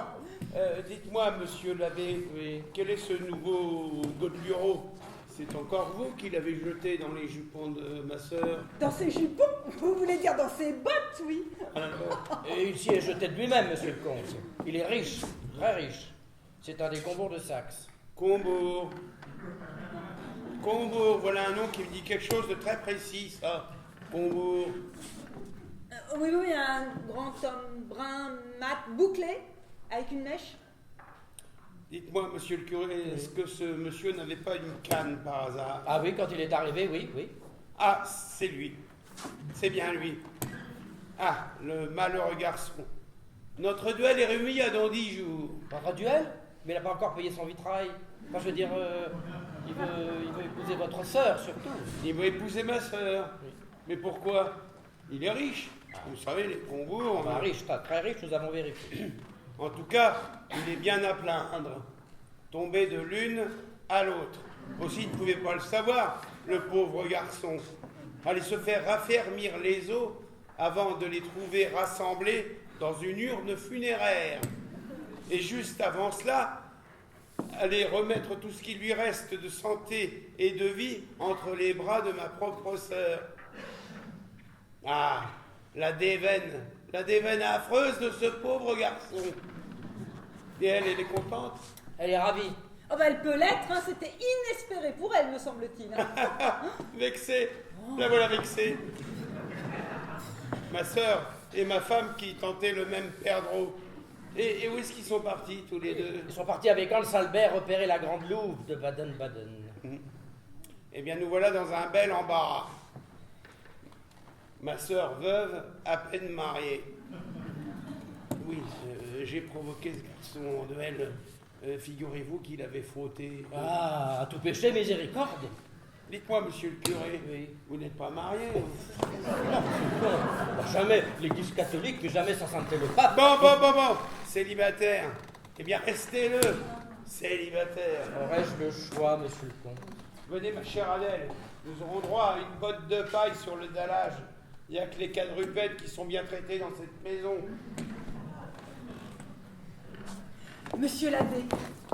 dites-moi, monsieur l'abbé, Oui. quel est ce nouveau Godelioro? C'est encore vous qui l'avez jeté dans les jupons de ma sœur? Dans ses jupons? Vous voulez dire dans ses bottes, oui. Et il s'y est jeté de lui-même, monsieur le comte. Il est riche, très riche. C'est un des Combourg de Saxe. Combourg. Combourg, voilà un nom qui me dit quelque chose de très précis, ça. Combourg. Oui, un grand homme brun, mat, bouclé, avec une mèche. Dites-moi, monsieur le curé, est-ce que ce monsieur n'avait pas une canne par hasard? Ah oui, quand il est arrivé, oui. Ah, c'est lui. C'est bien lui. Ah, le malheureux garçon. Notre duel est remis à dans 10 jours. Votre duel? Mais il n'a pas encore payé son vitrail. Enfin, je veux dire, il veut épouser votre sœur, surtout. Il veut épouser ma sœur. Oui. Mais pourquoi? Il est riche. Vous savez, les Combourg... Enfin, riche, très riche, nous avons vérifié. En tout cas, il est bien à plaindre. Tombé de l'une à l'autre. Aussi, il ne pouvait pas le savoir, le pauvre garçon. Allait se faire raffermir les os avant de les trouver rassemblés dans une urne funéraire. Et juste avant cela, aller remettre tout ce qui lui reste de santé et de vie entre les bras de ma propre sœur. Ah, la déveine affreuse de ce pauvre garçon. Et elle est contente? Elle est ravie. Oh bah elle peut l'être, hein, c'était inespéré pour elle, me semble-t-il. Vexée, la voilà vexée. Ma sœur et ma femme qui tentaient le même perdreau. Et où est-ce qu'ils sont partis, tous les deux? Ils sont partis avec Hans Albert repérer la grande louve de Baden-Baden. Eh bien, nous voilà dans un bel embarras. Ma sœur veuve, à peine mariée. Oui, j'ai provoqué ce garçon en duel. Figurez-vous qu'il avait frotté. Ah, à tout péché, miséricorde. Dites-moi, monsieur le curé, Oui. vous n'êtes pas marié? Non, jamais l'église catholique, mais jamais sans santé le pape. Bon, célibataire. Eh bien, restez-le, célibataire. Aurais-je le choix, monsieur le comte? Venez, ma chère Adèle, nous aurons droit à une botte de paille sur le dallage. Il n'y a que les quadrupèdes qui sont bien traités dans cette maison. Monsieur l'abbé,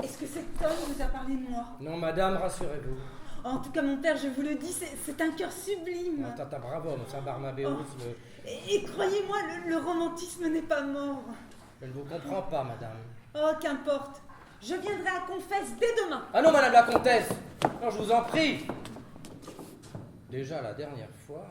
est-ce que cet homme vous a parlé de moi? Non, madame, rassurez-vous. En tout cas, mon père, je vous le dis, c'est un cœur sublime. Tata, bravo, Saint Barnabéus. Et croyez-moi, le romantisme n'est pas mort. Je ne vous comprends pas, madame. Oh, qu'importe. Je viendrai à Confesse dès demain. Ah non, madame la comtesse. Non, je vous en prie. Déjà, la dernière fois...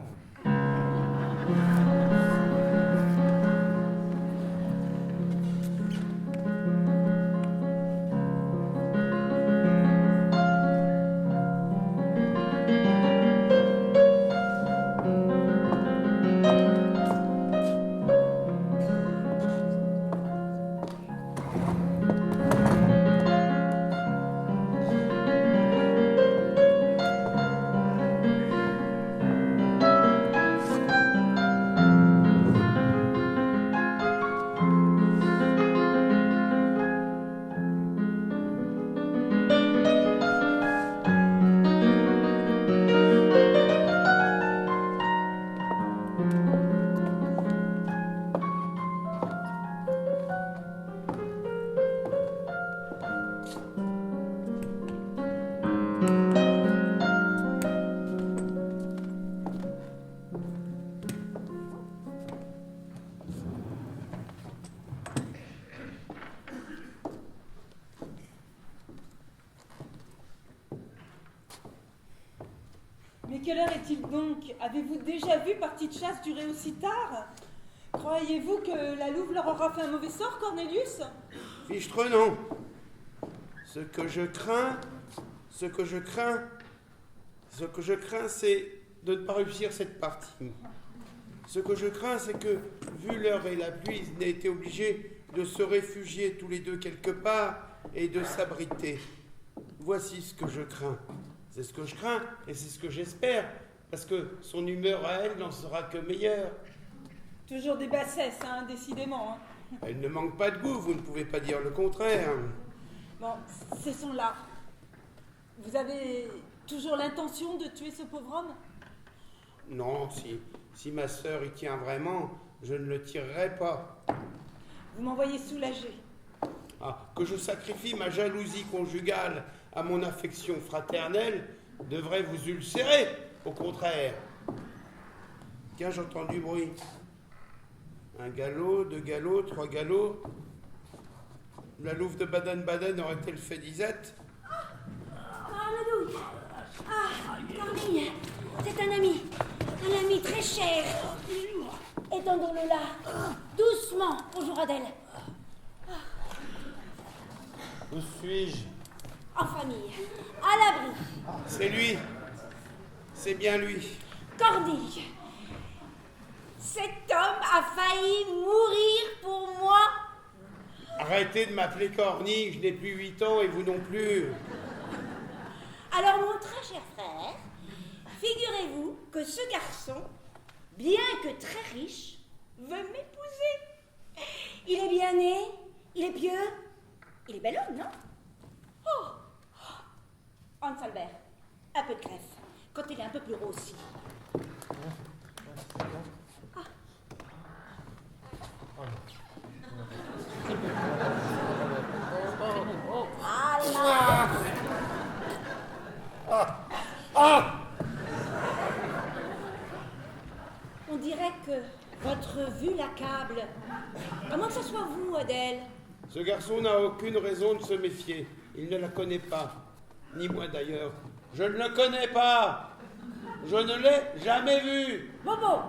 Mais quelle heure est-il donc? Avez-vous déjà vu partie de chasse durer aussi tard? Croyez-vous que la louve leur aura fait un mauvais sort, Cornelius? Fichtre, non. Ce que je crains, c'est de ne pas réussir cette partie. Ce que je crains, c'est que, vu l'heure et la pluie, ils n'aient été obligés de se réfugier tous les deux quelque part et de s'abriter. Voici ce que je crains. C'est ce que je crains et c'est ce que j'espère, parce que son humeur à elle n'en sera que meilleure. Toujours des bassesses, hein, décidément. Hein. Elle ne manque pas de goût, vous ne pouvez pas dire le contraire. Bon, cessons-là. Vous avez toujours l'intention de tuer ce pauvre homme? Non, si ma sœur y tient vraiment, je ne le tirerai pas. Vous m'envoyez soulagé. Ah, que je sacrifie ma jalousie conjugale à mon affection fraternelle devrait vous ulcérer, au contraire. Tiens, j'entends du bruit. Un galop, 2 galops, 3 galops. La louve de Baden-Baden aurait-elle fait disette? Amadou! Ah, Cornille, c'est un ami très cher. Étendons-le là, doucement, bonjour Adèle. Où suis-je? En famille, à l'abri. C'est lui. C'est bien lui. Cornille, cet homme a failli mourir pour moi. Arrêtez de m'appeler Cornille, je n'ai plus 8 ans et vous non plus. Alors mon très cher frère, figurez-vous que ce garçon, bien que très riche, veut m'épouser. Il est bien né, il est pieux, il est bel homme, non? Oh, Hans Albert, un peu de greffe, quand il est un peu plus rossi. Ah. vous, Adèle? Ce garçon n'a aucune raison de se méfier. Il ne la connaît pas. Ni moi d'ailleurs. Je ne le connais pas. Je ne l'ai jamais vu. Bon,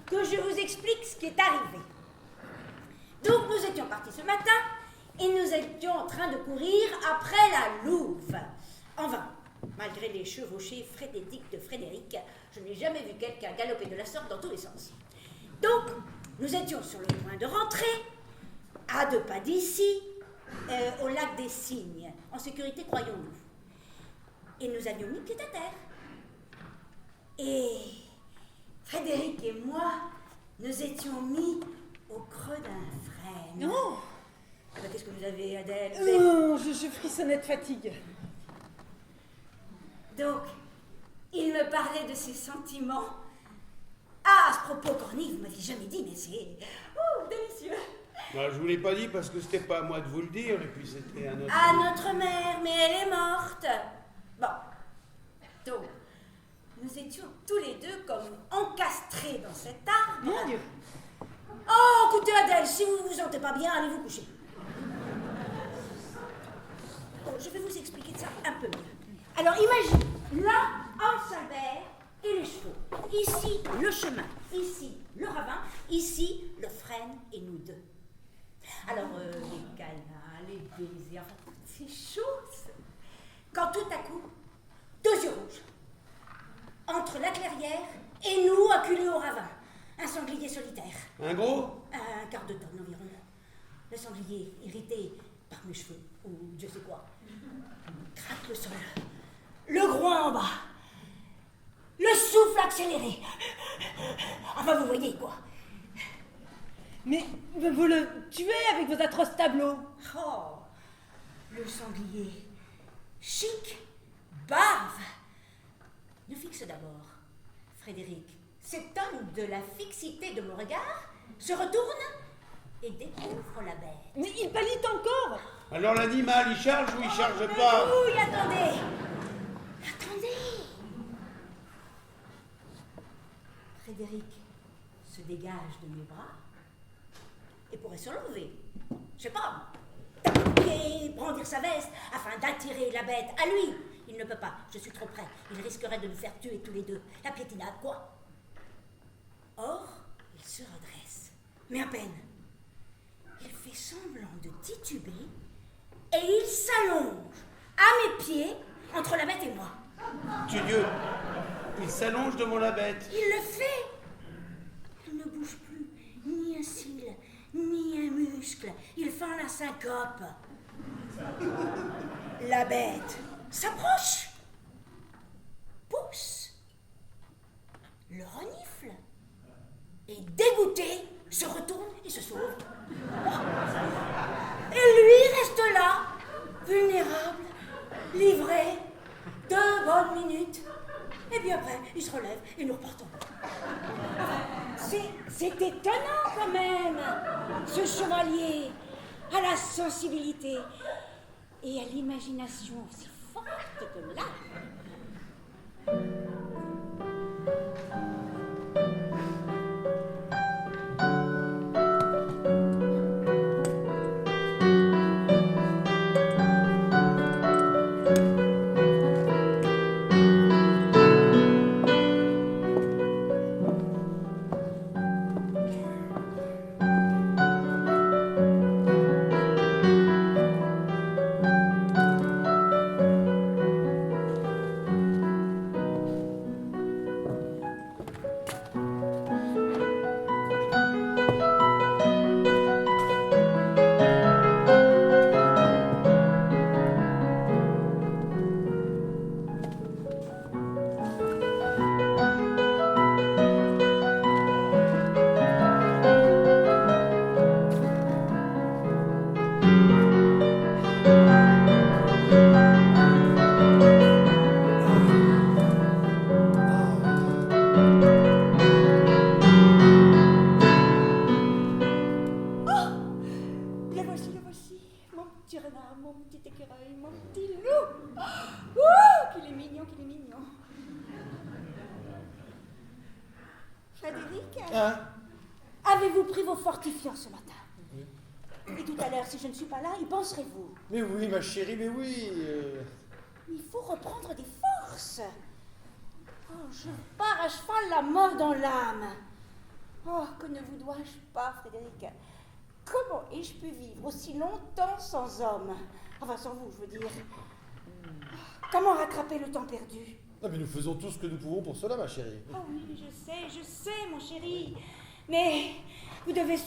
que je vous explique ce qui est arrivé. Donc, nous étions partis ce matin et nous étions en train de courir après la louve. En vain, malgré les chevauchées frénétiques de Frédéric, je n'ai jamais vu quelqu'un galoper de la sorte dans tous les sens. Donc, nous étions sur le point de rentrer, à 2 pas d'ici, au lac des Cygnes, en sécurité, croyons-nous. Et nous avions mis pied à terre. Et Frédéric et moi, nous étions mis au creux d'un frêne. Non. Ah bah, qu'est-ce que vous avez, Adèle? Je frissonnais de fatigue. Donc, il me parlait de ses sentiments. Ah, à ce propos, Corny, vous m'aviez jamais dit, mais c'est... Oh, délicieux. Bah, je vous l'ai pas dit parce que c'était pas à moi de vous le dire, et puis c'était un autre... À notre mère, mais elle est morte. Bon. Donc, nous étions tous les deux comme encastrés dans cet arbre. Mon Dieu. Oh, écoutez, Adèle, si vous ne vous sentez pas bien, allez vous coucher. Bon, je vais vous expliquer ça un peu mieux. Alors, imagine, là, Hans Albert et les chevaux. Ici, le chemin. Ici, le ravin. Ici, le frêne et nous deux. Alors, les câlins, les baisers, enfin, toutes ces choses. Quand tout à coup, 2 yeux rouges. Entre la clairière et nous, acculés au ravin. Un sanglier solitaire. Un gros? Un quart de tonne environ. Le sanglier, irrité par mes cheveux, ou Dieu sait quoi, gratte le sol. Le groin en bas. Le souffle accéléré. Enfin, vous voyez quoi. Mais vous le tuez avec vos atroces tableaux. Oh, le sanglier. Chic, bave. Nous fixe d'abord. Frédéric s'étonne de la fixité de mon regard, se retourne et découvre la bête. Mais il pâlit encore. Alors l'animal, il charge ou il charge pas? Oui, attendez. Attendez. Frédéric se dégage de mes bras et pourrait se l'enlever. Je sais pas, taper le pied, brandir sa veste afin d'attirer la bête à lui. Il ne peut pas, je suis trop près. Il risquerait de nous faire tuer tous les deux. La piétinade, quoi. Or, il se redresse, mais à peine. Il fait semblant de tituber et il s'allonge à mes pieds entre la bête et moi. Dieu, il s'allonge devant la bête. Il le fait. Il ne bouge plus, ni un cil, ni un muscle. Il feint la syncope. La bête s'approche, pousse, le renifle, et dégoûté, se retourne et se sauve. Et lui reste là, vulnérable, livré, 2 bonnes minutes. Et puis après, il se relève et nous repartons. C'est étonnant quand même, ce chevalier, à la sensibilité et à l'imagination aussi forte que là. Frédéric, avez-vous pris vos fortifiants ce matin? Et tout à l'heure, si je ne suis pas là, y penserez-vous? Mais oui, ma chérie, mais oui. Il faut reprendre des forces. Oh, je pars à cheval, la mort dans l'âme. Oh, que ne vous dois-je pas, Frédéric? Comment ai-je pu vivre aussi longtemps sans homme? Enfin, sans vous, je veux dire. Comment rattraper le temps perdu? Ah, mais nous faisons tout ce que nous pouvons pour cela, ma chérie. Oh oui, je sais, mon chéri. Mais vous devez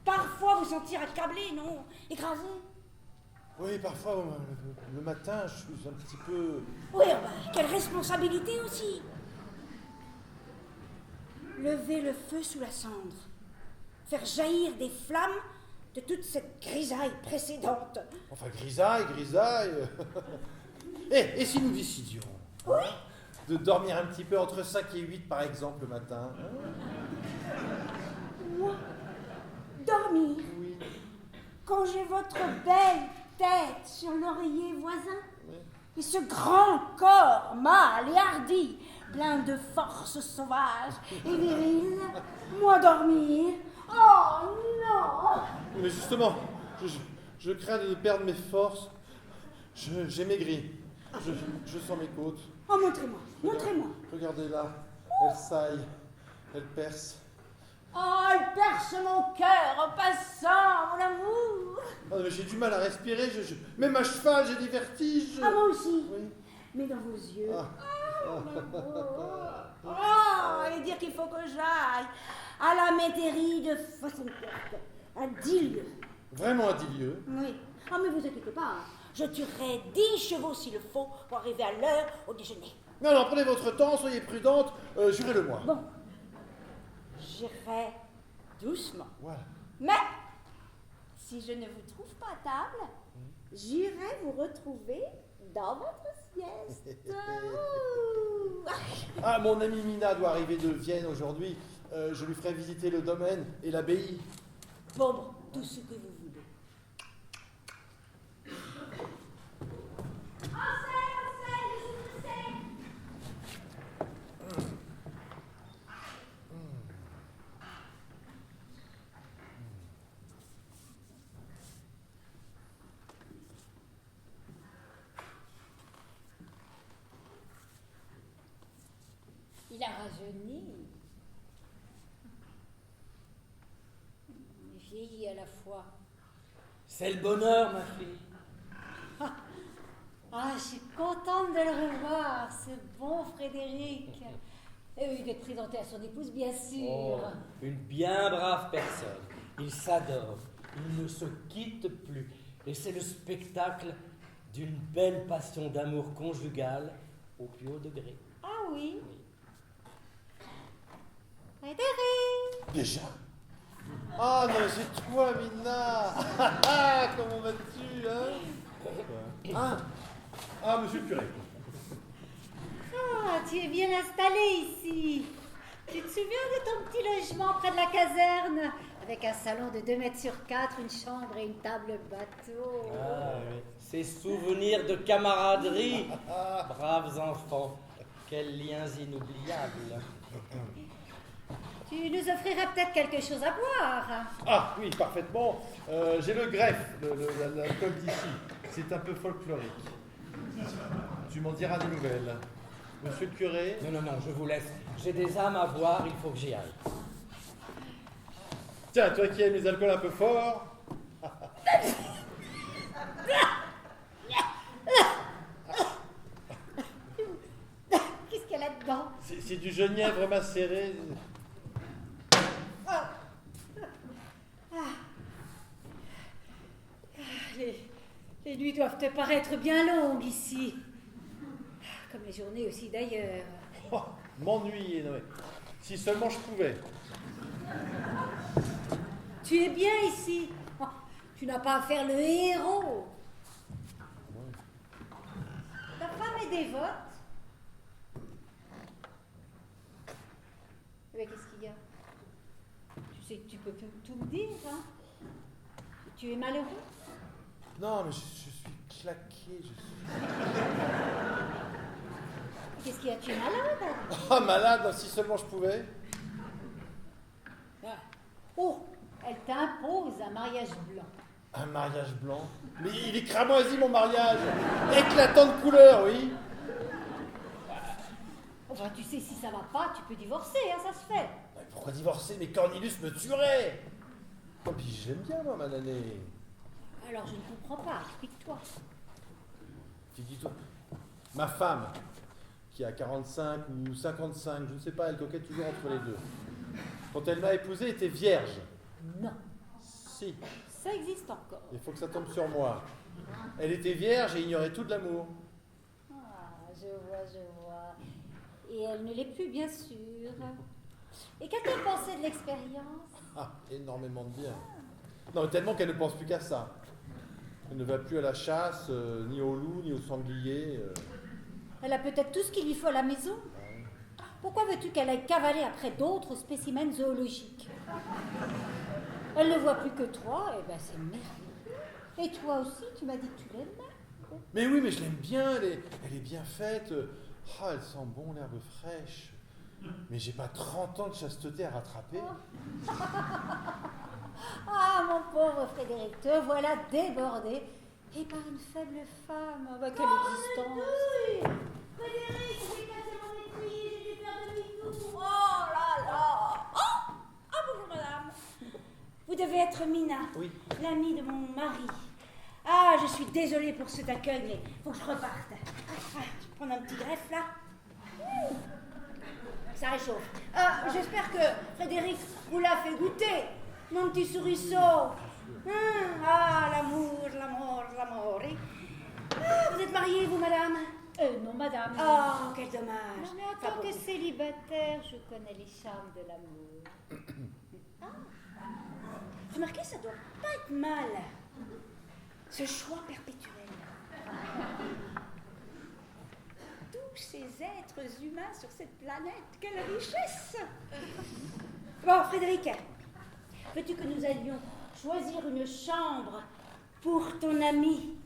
parfois vous sentir accablé, non? Écrasé? Oui, parfois, le matin, je suis un petit peu... Oui, quelle responsabilité aussi. Lever le feu sous la cendre. Faire jaillir des flammes de toute cette grisaille précédente. Enfin, grisaille. Et si nous décidions de dormir un petit peu entre 5 et 8, par exemple, le matin? Moi, dormir. Oui. Quand j'ai votre belle tête sur l'oreiller voisin, Oui. et ce grand corps mâle et hardi, plein de force sauvage et virile, moi dormir. Oh non! Mais justement, je crains de perdre mes forces. J'ai maigri. Je sens mes côtes. Oh, montrez-moi. Regardez là. Elle saille. Elle perce. Oh, elle perce mon cœur en passant, mon amour. Ah, mais j'ai du mal à respirer. Même à cheval, j'ai des vertiges. Ah, moi aussi. Oui. Mais dans vos yeux. Ah. Oh, et dire qu'il faut que j'aille à la métairie de Fossenkerk, à 10 lieues. Vraiment à 10 lieues. Oui. Ah, mais vous inquiétez pas, hein. Je tuerai 10 chevaux s'il le faut pour arriver à l'heure au déjeuner. Non, prenez votre temps, soyez prudente, jurez-le-moi. Bon, j'irai doucement. Voilà. Mais, si je ne vous trouve pas à table, j'irai vous retrouver dans votre sieste. Ouh. Ah, mon amie Mina doit arriver de Vienne aujourd'hui. Je lui ferai visiter le domaine et l'abbaye. Bon, tout ce que vous voulez. Il a rajeuni. Il vieillit à la fois. C'est le bonheur, ma fille. Ah, je suis contente de le revoir, ce bon Frédéric. Et oui, d'être présenté à son épouse, bien sûr. Oh, une bien brave personne. Ils s'adorent. Ils ne se quittent plus. Et c'est le spectacle d'une belle passion d'amour conjugal au plus haut degré. Ah oui. Frédéric! Déjà? Ah non, c'est toi, Mina. Comment vas-tu, hein? Monsieur le curé. Ah, tu es bien installé ici. Tu te souviens de ton petit logement près de la caserne, avec un salon de 2 mètres sur 4, une chambre et une table bateau. Ah, oui. Ces souvenirs de camaraderie. Braves enfants. Quels liens inoubliables. Tu nous offrirais peut-être quelque chose à boire. Ah oui, parfaitement. J'ai le greffe, l'alcool d'ici. C'est un peu folklorique. Tu m'en diras des nouvelles. Monsieur le curé? Non, je vous laisse. J'ai des âmes à voir, il faut que j'y aille. Tiens, toi qui aimes les alcools un peu forts. Qu'est-ce qu'il y a là-dedans? C'est du genièvre macéré. Les nuits doivent te paraître bien longues ici. Comme les journées aussi d'ailleurs. Oh, m'ennuyer, Noé. Si seulement je pouvais. Tu es bien ici. Oh, tu n'as pas à faire le héros. Ta femme est dévote. Mais qu'est-ce qu'il y a? Tu sais que tu peux tout me dire, hein? Tu es malheureux? Non, mais je suis claqué. Qu'est-ce qu'il y a? Tu es malade? Ah, malade, si seulement je pouvais. Ah. Oh, Elle t'impose un mariage blanc. Un mariage blanc? Mais il est cramoisi, mon mariage! Éclatant de couleur, oui! Enfin, tu sais, si ça va pas, tu peux divorcer, hein, ça se fait. Mais pourquoi divorcer? Mais Cornelius me tuerait! Oh, puis je l'aime bien, moi, ma nanée. Alors je ne comprends pas, explique-toi. Puis dis-toi, ma femme, qui a 45 ou 55, je ne sais pas, elle coquette toujours entre les deux. Quand elle m'a épousé, était vierge. Non, Si, ça existe encore. il faut que ça tombe sur moi. Elle était vierge et ignorait tout de l'amour. Ah, je vois. Et elle ne l'est plus, bien sûr. Et qu'a-t-elle pensé de l'expérience? Ah, énormément de bien. Non, tellement qu'elle ne pense plus qu'à ça. Elle ne va plus à la chasse, ni au loup, ni au sanglier. Elle a peut-être tout ce qu'il lui faut à la maison. Pourquoi veux-tu qu'elle aille cavaler après d'autres spécimens zoologiques? Elle ne voit plus que toi, et ben c'est merveilleux. Et toi aussi, tu m'as dit que tu l'aimais. Mais oui, mais je l'aime bien, elle est bien faite. Ah, elle sent bon l'herbe fraîche. Mais j'ai pas 30 ans de chasteté à rattraper. Ah, mon pauvre Frédéric, te voilà débordé. Et par une faible femme, avec quelle existence. Oui. Frédéric, j'ai cassé mon étrier, j'ai dû faire demi-tour. Oh là là. Oh, bonjour madame. Vous devez être Mina, Oui. l'amie de mon mari. Ah, je suis désolée pour cet accueil, mais faut que je reparte. Je vais prendre un petit greffe là. Ça réchauffe. J'espère que Frédéric vous l'a fait goûter, mon petit souriceau. L'amour. Vous êtes mariée, vous, madame? Non, madame. Oh, quel dommage. Non, mais en tant que célibataire, je connais les charmes de l'amour. Remarquez, ça doit pas être mal. Ce choix perpétuel. Tous ces êtres humains sur cette planète, quelle richesse! Bon, Frédéric, veux-tu que nous allions choisir une chambre pour ton amie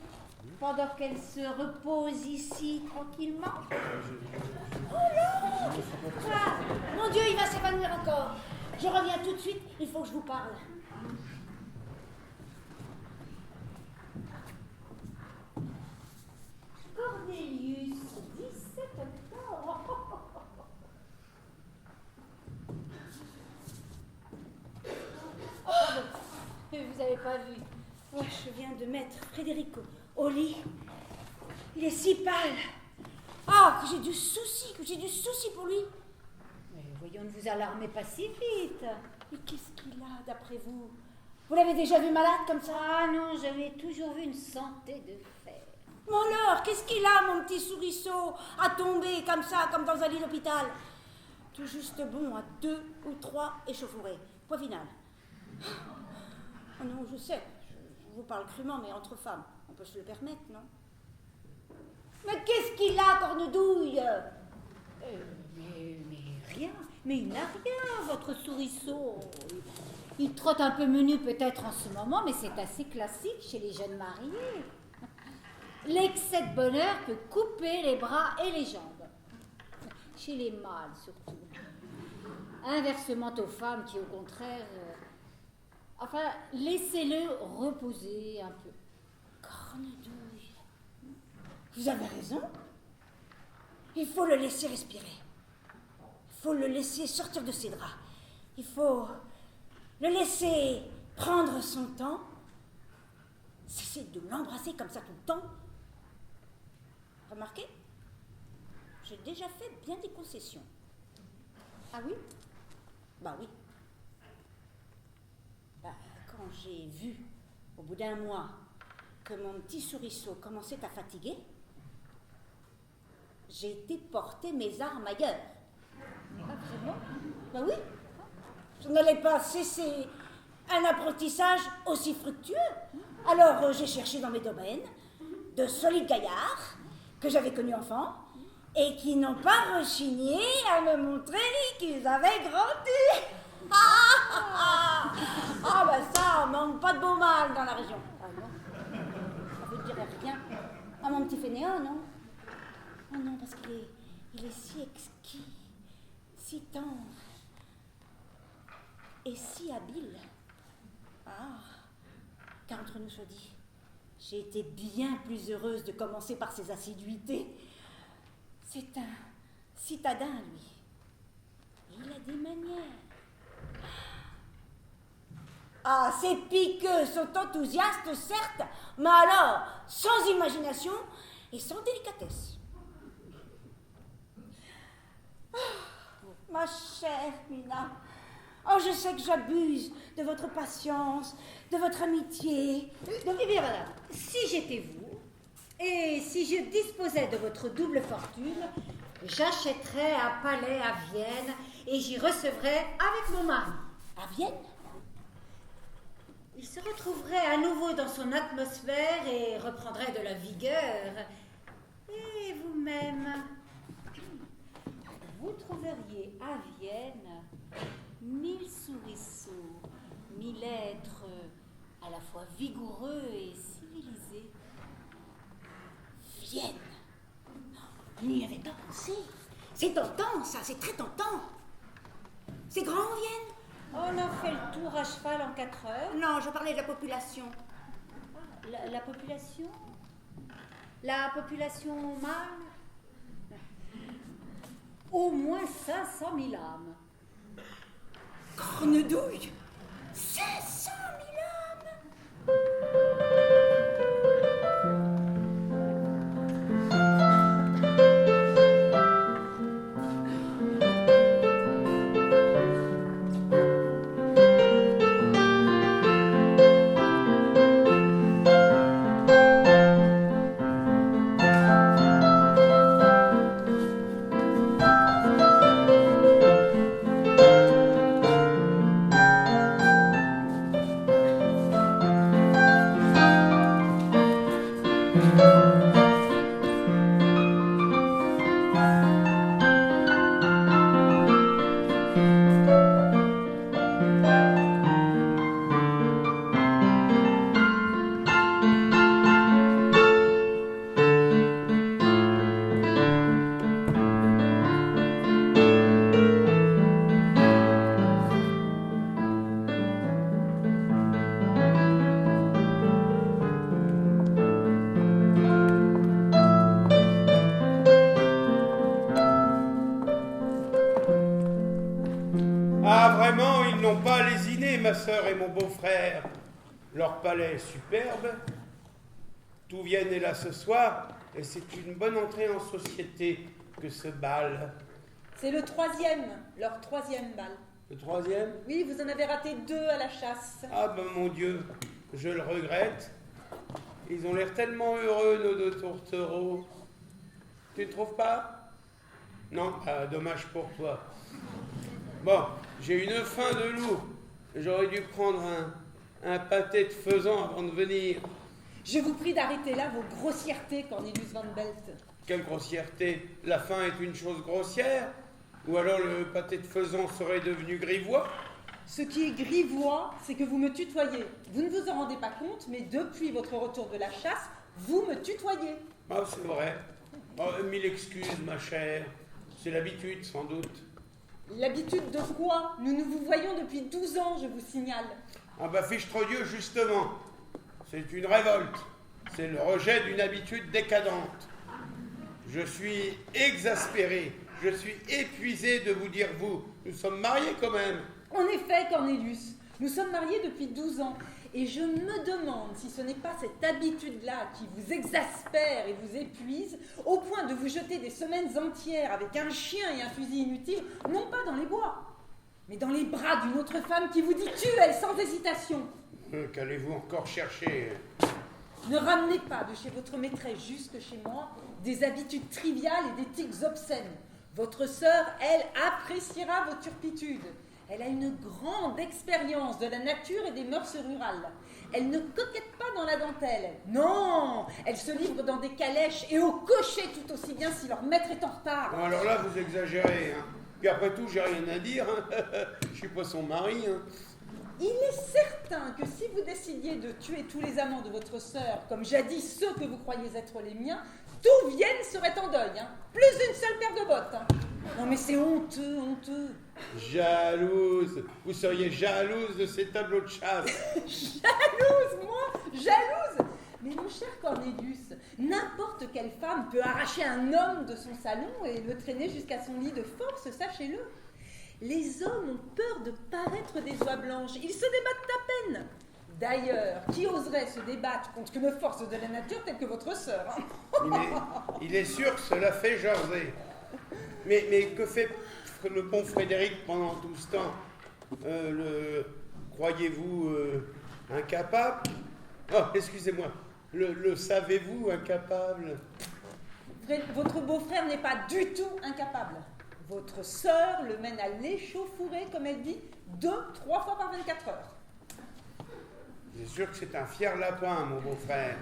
pendant qu'elle se repose ici tranquillement? Oh là! Ah, mon Dieu, il va s'évanouir encore. Je reviens tout de suite, il faut que je vous parle. Cornelius, 17 octobre. Vous avez pas vu. Ouais, je viens de mettre Frédéric au lit. Il est si pâle. Ah, que j'ai du souci pour lui. Mais voyons, ne vous alarmez pas si vite. Mais qu'est-ce qu'il a, d'après vous? Vous l'avez déjà vu malade comme ça? Ah non, j'avais toujours vu une santé de fer. Mais alors, qu'est-ce qu'il a, mon petit souriceau, à tomber comme ça, comme dans un lit d'hôpital? Tout juste bon à 2 ou 3 échauffourées. Point final. Oh non, je sais, je vous parle crûment, mais entre femmes, on peut se le permettre, non? Mais qu'est-ce qu'il a, cornedouille? Mais rien, mais il n'a rien, votre souriceau. Il trotte un peu menu peut-être en ce moment, mais c'est assez classique chez les jeunes mariés. L'excès de bonheur peut couper les bras et les jambes. Chez les mâles surtout. Inversement aux femmes qui, au contraire... Enfin, laissez-le reposer un peu. Cornedouille, vous avez raison. Il faut le laisser respirer. Il faut le laisser sortir de ses draps. Il faut le laisser prendre son temps. Cessez de l'embrasser comme ça tout le temps. Remarquez, j'ai déjà fait bien des concessions. Ah oui? Bah oui. Quand j'ai vu, au bout d'un mois, que mon petit souriceau commençait à fatiguer, j'ai été porter mes armes ailleurs. Ah, vraiment? Bah oui. Je n'allais pas cesser un apprentissage aussi fructueux. Alors j'ai cherché dans mes domaines de solides gaillards que j'avais connus enfant et qui n'ont pas rechigné à me montrer qu'ils avaient grandi. Ah bah ça, on manque pas de beau mal dans la région. Ah non, ça veut dire rien. Ah mon petit fainéant, non? Oh non, parce qu'il est si exquis, si tendre et si habile. Ah, car entre nous soit dit, j'ai été bien plus heureuse de commencer par ses assiduités. C'est un citadin, lui. Il a des manières. Ah, ces piqueux sont enthousiastes, certes, mais alors, sans imagination et sans délicatesse. Ma chère Mina, oh, je sais que j'abuse de votre patience, de votre amitié. Eh bien, madame, si j'étais vous, et si je disposais de votre double fortune, j'achèterais un palais à Vienne et j'y recevrais avec mon mari. À Vienne? Il se retrouverait à nouveau dans son atmosphère et reprendrait de la vigueur. Et vous-même, vous trouveriez à Vienne 1000 souriceaux, 1000 êtres à la fois vigoureux et civilisés. Vienne? On n'y avait pas pensé. C'est tentant, ça, c'est très tentant. C'est grand, Vienne? On en fait le tour à cheval en 4 heures. Non, je parlais de la population. La population? La population mâle? Au moins 500 000 âmes. Cornedouille! 500 000 âmes! Ah, vraiment, ils n'ont pas lésiné, ma sœur et mon beau-frère. Leur palais est superbe. Tout Vienne est là ce soir, et c'est une bonne entrée en société que ce bal. C'est leur 3e bal. Le 3e? Oui, vous en avez raté 2 à la chasse. Ah ben mon Dieu, je le regrette. Ils ont l'air tellement heureux, nos 2 tourtereaux. Tu ne trouves pas? Non, dommage pour toi. Bon, j'ai une faim de loup. J'aurais dû prendre un pâté de faisan avant de venir. Je vous prie d'arrêter là vos grossièretés, Cornelius Van Belt. Quelle grossièreté! La faim est une chose grossière? Ou alors le pâté de faisan serait devenu grivois? Ce qui est grivois, c'est que vous me tutoyez. Vous ne vous en rendez pas compte, mais depuis votre retour de la chasse, vous me tutoyez. Ah, c'est vrai. Oh, 1000 excuses, ma chère. C'est l'habitude, sans doute. L'habitude de quoi? Nous nous vous voyons depuis 12 ans, je vous signale. Ah bah fichtre Dieu, justement. C'est une révolte. C'est le rejet d'une habitude décadente. Je suis exaspéré. Je suis épuisé de vous dire vous. Nous sommes mariés quand même. En effet, Cornelius, nous sommes mariés depuis 12 ans. Et je me demande si ce n'est pas cette habitude-là qui vous exaspère et vous épuise, au point de vous jeter des semaines entières avec un chien et un fusil inutile, non pas dans les bois, mais dans les bras d'une autre femme qui vous dit « tuez » sans hésitation. Qu'allez-vous encore chercher? Ne ramenez pas de chez votre maîtresse jusque chez moi des habitudes triviales et des tics obscènes. Votre sœur, elle, appréciera vos turpitudes. Elle a une grande expérience de la nature et des mœurs rurales. Elle ne coquette pas dans la dentelle. Non, elle se livre dans des calèches et au cocher tout aussi bien si leur maître est en retard. Bon, alors là, vous exagérez. Hein. Puis après tout, j'ai rien à dire. Hein. Je suis pas son mari. Hein. Il est certain que si vous décidiez de tuer tous les amants de votre sœur, comme jadis ceux que vous croyez être les miens, tout Vienne serait en deuil, hein. Plus une seule paire de bottes. Hein. Non mais c'est honteux, honteux. Jalouse. Vous seriez jalouse de ces tableaux de chasse. Jalouse, moi? Jalouse? Mais mon cher Cornelius, n'importe quelle femme peut arracher un homme de son salon et le traîner jusqu'à son lit de force, sachez-le. Les hommes ont peur de paraître des oies blanches, ils se débattent à peine. D'ailleurs, qui oserait se débattre contre une force de la nature telle que votre sœur, hein? Il est sûr que cela fait jaser. Mais que fait le bon Frédéric pendant tout ce temps? Croyez-vous incapable? Oh, excusez-moi. Le savez-vous incapable? Votre beau-frère n'est pas du tout incapable. Votre sœur le mène à l'échauffourée, comme elle dit, 2-3 fois par 24 heures. C'est sûr que c'est un fier lapin, mon beau-frère.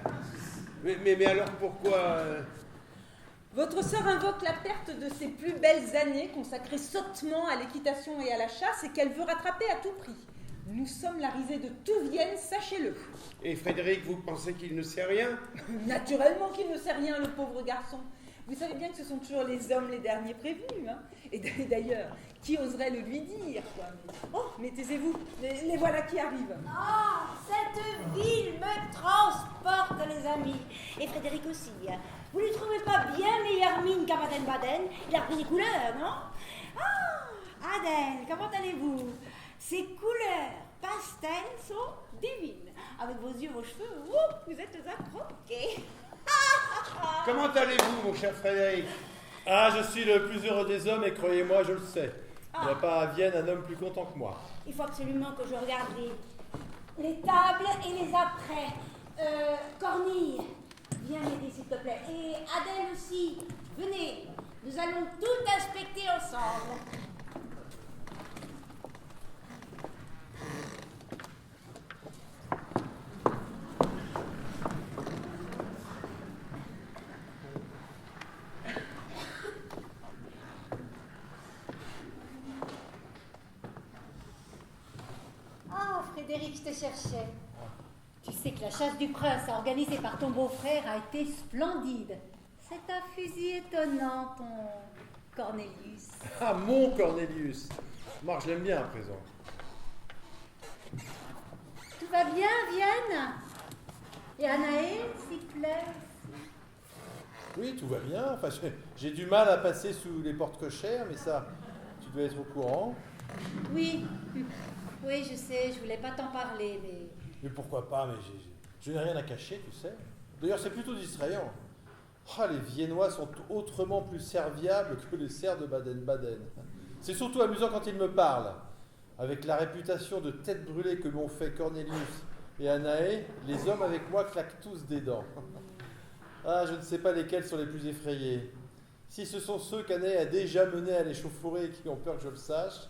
Mais alors pourquoi Votre sœur invoque la perte de ses plus belles années consacrées sottement à l'équitation et à la chasse et qu'elle veut rattraper à tout prix. Nous sommes la risée de tout Vienne, sachez-le. Et Frédéric, vous pensez qu'il ne sait rien? Naturellement qu'il ne sait rien, le pauvre garçon. Vous savez bien que ce sont toujours les hommes les derniers prévenus. Hein. Et d'ailleurs, qui oserait le lui dire quoi. Oh, mais taisez-vous, les voilà qui arrivent. Ah, cette ville me transporte, les amis. Et Frédéric aussi. Vous ne lui trouvez pas bien meilleure mine qu'à Baden-Baden? Il a pris des couleurs, non? Ah, Adèle, comment allez-vous? Ces couleurs pastel sont divines. Avec vos yeux, vos cheveux, vous êtes à croquer. Comment allez-vous, mon cher Frédéric? Ah, je suis le plus heureux des hommes et croyez-moi, je le sais. Il n'y a pas à Vienne un homme plus content que moi. Il faut absolument que je regarde les tables et les apprêts. Cornille, viens m'aider s'il te plaît. Et Adèle aussi, venez. Nous allons tout inspecter ensemble. Frédéric, je te cherchais. Tu sais que la chasse du prince organisée par ton beau-frère a été splendide. C'est un fusil étonnant, ton Cornelius. Ah, mon Cornelius. Moi, je l'aime bien à présent. Tout va bien, Vienne? Et Anaë, s'il te plaît? Oui, tout va bien. Enfin, j'ai du mal à passer sous les portes cochères, mais ça, tu dois être au courant. Oui. Oui, je sais, je voulais pas t'en parler, mais... Mais pourquoi pas, mais je n'ai rien à cacher, tu sais. D'ailleurs, c'est plutôt distrayant. Ah, les Viennois sont autrement plus serviables que les serfs de Baden-Baden. C'est surtout amusant quand ils me parlent. Avec la réputation de tête brûlée que m'ont fait Cornelius et Anaë, les hommes avec moi claquent tous des dents. Ah, je ne sais pas lesquels sont les plus effrayés. Si ce sont ceux qu'Anaë a déjà menés à l'échauffourée et qui ont peur que je le sache,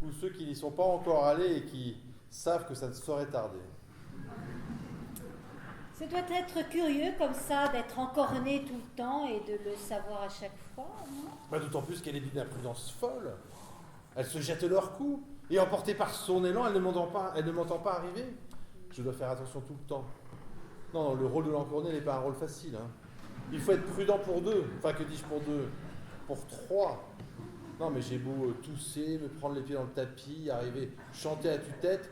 ou ceux qui n'y sont pas encore allés et qui savent que ça ne saurait tarder. Ça doit être curieux comme ça, d'être encorné tout le temps et de le savoir à chaque fois, non? Bah, d'autant plus qu'elle est d'une imprudence folle. Elle se jette leur cou, et emportée par son élan, elle ne m'entend pas arriver. Je dois faire attention tout le temps. Non, le rôle de l'encorné n'est pas un rôle facile. Hein. Il faut être prudent pour deux. Enfin, que dis-je pour deux? Pour trois. Non, mais j'ai beau tousser, me prendre les pieds dans le tapis, arriver, chanter à tue-tête.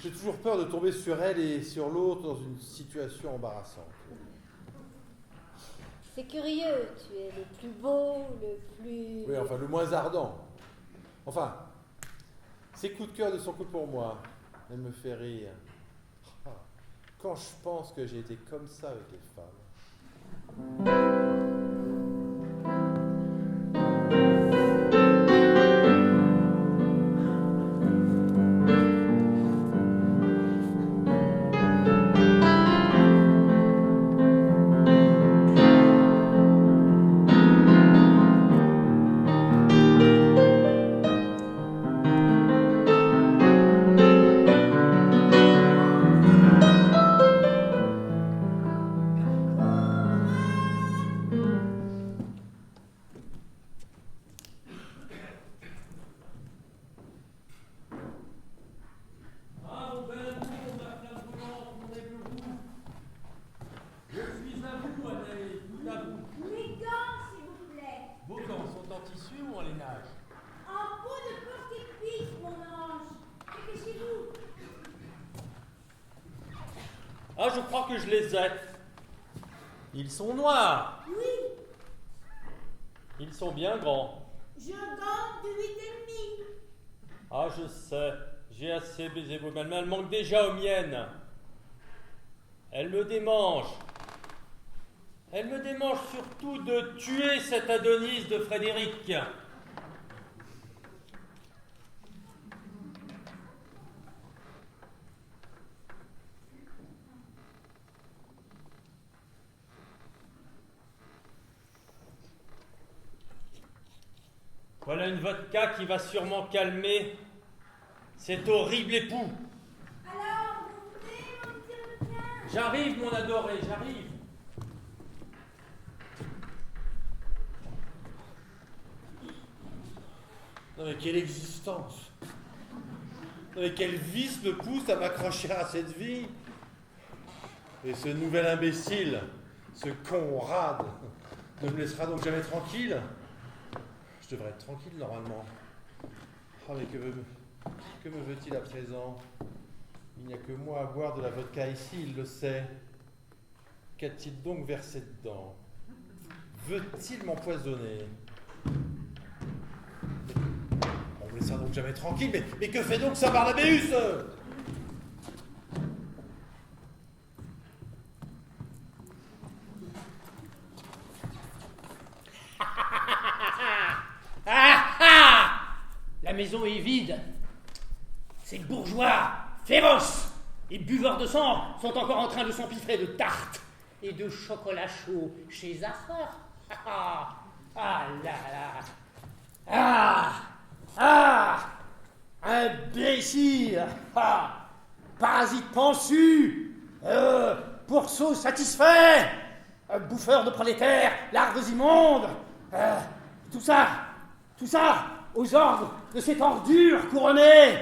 J'ai toujours peur de tomber sur elle et sur l'autre dans une situation embarrassante. C'est curieux, tu es le plus beau, le plus... Oui, enfin, le moins ardent. Enfin, ses coups de cœur ne sont que pour moi. Elle me fait rire. Ah, quand je pense que j'ai été comme ça avec les femmes. Ah, je crois que je les ai. Ils sont noirs. Oui, Ils sont bien grands. je gagne de 8,5. Ah, je sais. J'ai assez baisé vos belles mains. Elles manquent déjà aux miennes. Elles me démangent. Elles me démangent surtout de tuer cet Adonis de Frédéric. Voilà une vodka qui va sûrement calmer cet horrible époux. Alors, vous venez, mon petit requin? J'arrive, mon adoré, j'arrive. Non mais quelle existence! Non mais quel vice me pousse à m'accrocher à cette vie? Et ce nouvel imbécile, ce Conrad, ne me laissera donc jamais tranquille? Je devrais être tranquille normalement. Oh mais que me veut-il à présent? Il n'y a que moi à boire de la vodka ici, il le sait. Qu'a-t-il donc versé dedans? Veut-il m'empoisonner? On me laissera donc jamais tranquille, mais que fait donc ça Barnabéus? La maison est vide. Ces bourgeois féroces et buveurs de sang sont encore en train de s'empiffrer de tartes et de chocolat chaud chez Zahra. Ah là là. Imbécile. Parasite pansu. Pourceau satisfait. Bouffeur de prolétaires, larves immondes. Tout ça aux ordres de cette ordure couronnée.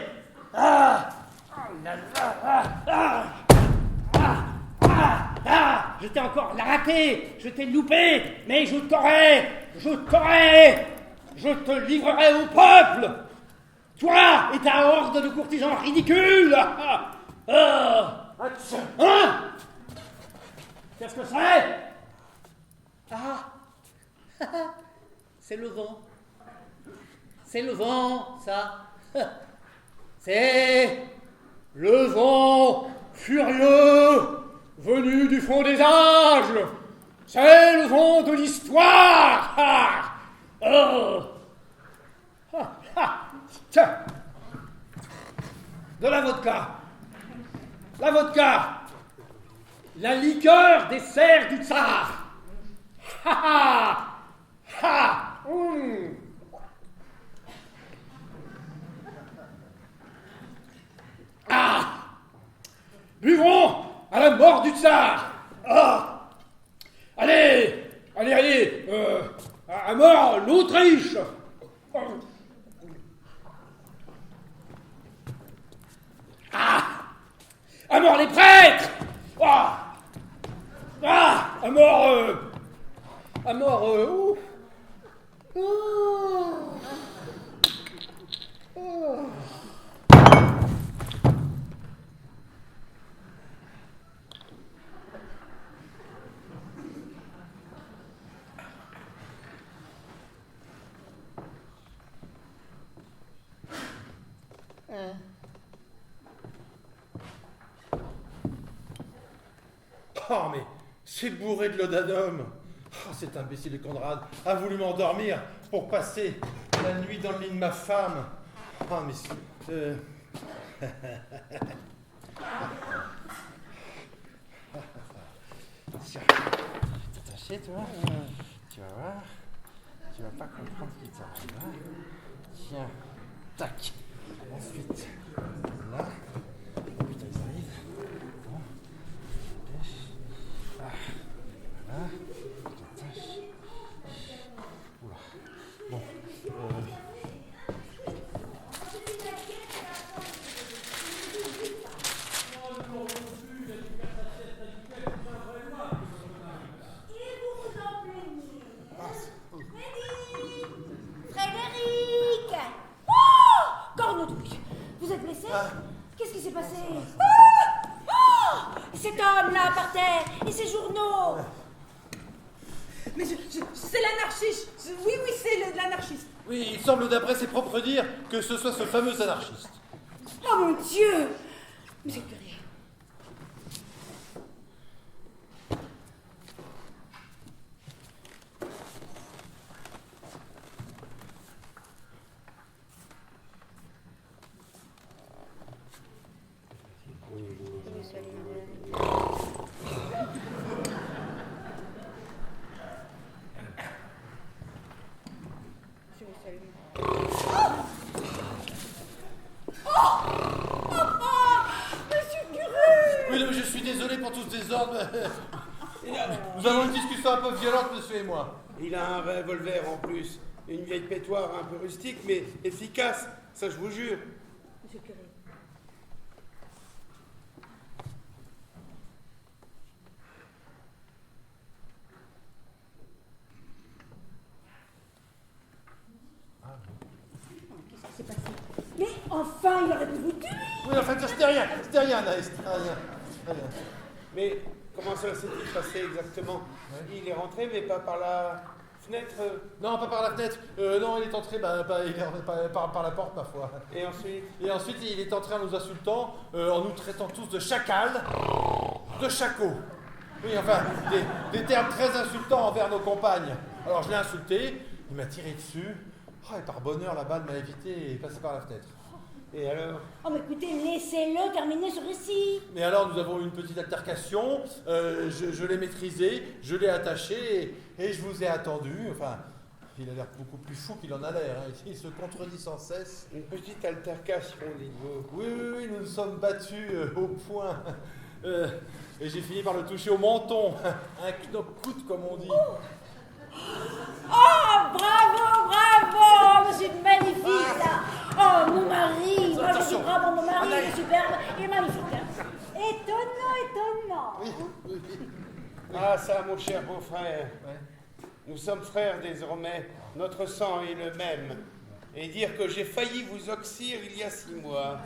Je t'ai encore raté, je t'ai loupé, mais je t'aurai, je te livrerai au peuple, toi et ta horde de courtisans ridicules. Hein? Qu'est-ce que c'est? C'est le vent. C'est le vent, ça. C'est le vent furieux venu du fond des âges. C'est le vent de l'histoire. Tiens, de la vodka. La vodka. La liqueur des serfs du tsar. Buvons à la mort du tsar. Allez, à mort l'Autriche. À mort les prêtres. À mort Oh, mais c'est bourré de laudanum. Oh, cet imbécile de Conrad a voulu m'endormir pour passer la nuit dans le lit de ma femme. Oh, mais Tiens, t'attacher, toi. Tu vas voir. Tu vas pas comprendre ce qui t'arrive. Tiens, tac. Ensuite, là. Oh putain, ils arrivent. Bon. Voilà. T'attaches. Oula. Bon. Frédéric! Oh! Cornouille! Vous êtes Cet homme-là, par terre, et ces journaux. Mais c'est l'anarchiste. Oui, c'est l'anarchiste. Oui, il semble d'après ses propres dires que ce soit ce fameux anarchiste. Oh mon Dieu! Monsieur le curé. Oui, non, mais je suis désolé pour tout ce désordre. Nous avons une discussion un peu violente, monsieur et moi. Il a un revolver en plus. Une vieille pétoire un peu rustique, mais efficace. Ça, je vous jure. Monsieur le curé. Qu'est-ce qui s'est passé? Mais enfin, il aurait pu vous tuer! Oui, en fait, c'était rien, Anaïs, c'était rien. Mais comment ça s'est-il passé exactement? Il est rentré, mais pas par la fenêtre. Non, pas par la fenêtre. Non, il est entré par la porte, ma foi. Et ensuite? Et ensuite, il est entré en nous insultant, en nous traitant tous de chacals, de chacos. Oui, enfin, des termes très insultants envers nos compagnes. Alors, je l'ai insulté, il m'a tiré dessus. Oh, et par bonheur, la balle m'a évité et est passée par la fenêtre. Et alors? Oh, mais écoutez, laissez-le terminer ce récit. Mais alors, nous avons eu une petite altercation, je l'ai maîtrisé, je l'ai attaché et je vous ai attendu. Enfin, il a l'air beaucoup plus fou qu'il en a l'air. Hein. Il se contredit sans cesse. Une petite altercation, dites-vous. Oui, nous nous sommes battus au poing. Et j'ai fini par le toucher au menton. Un knock-out, comme on dit. Oh, bravo! C'est magnifique, ça! Oh, mon mari! Moi, je suis bravo, mon mari, il est superbe, il est magnifique. Hein. Étonnant! Ah, ça, mon cher beau-frère. Nous sommes frères désormais. Notre sang est le même. Et dire que j'ai failli vous oxyre il y a 6 mois.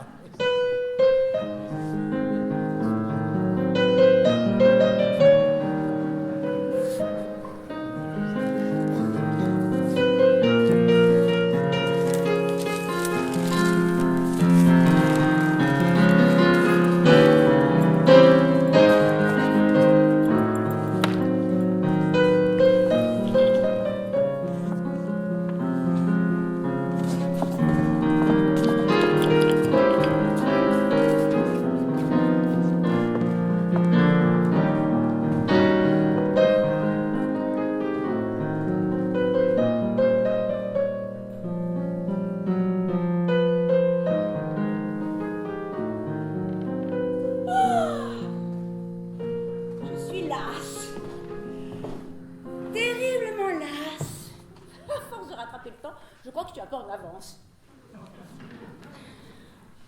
Je crois que tu es un peu en avance.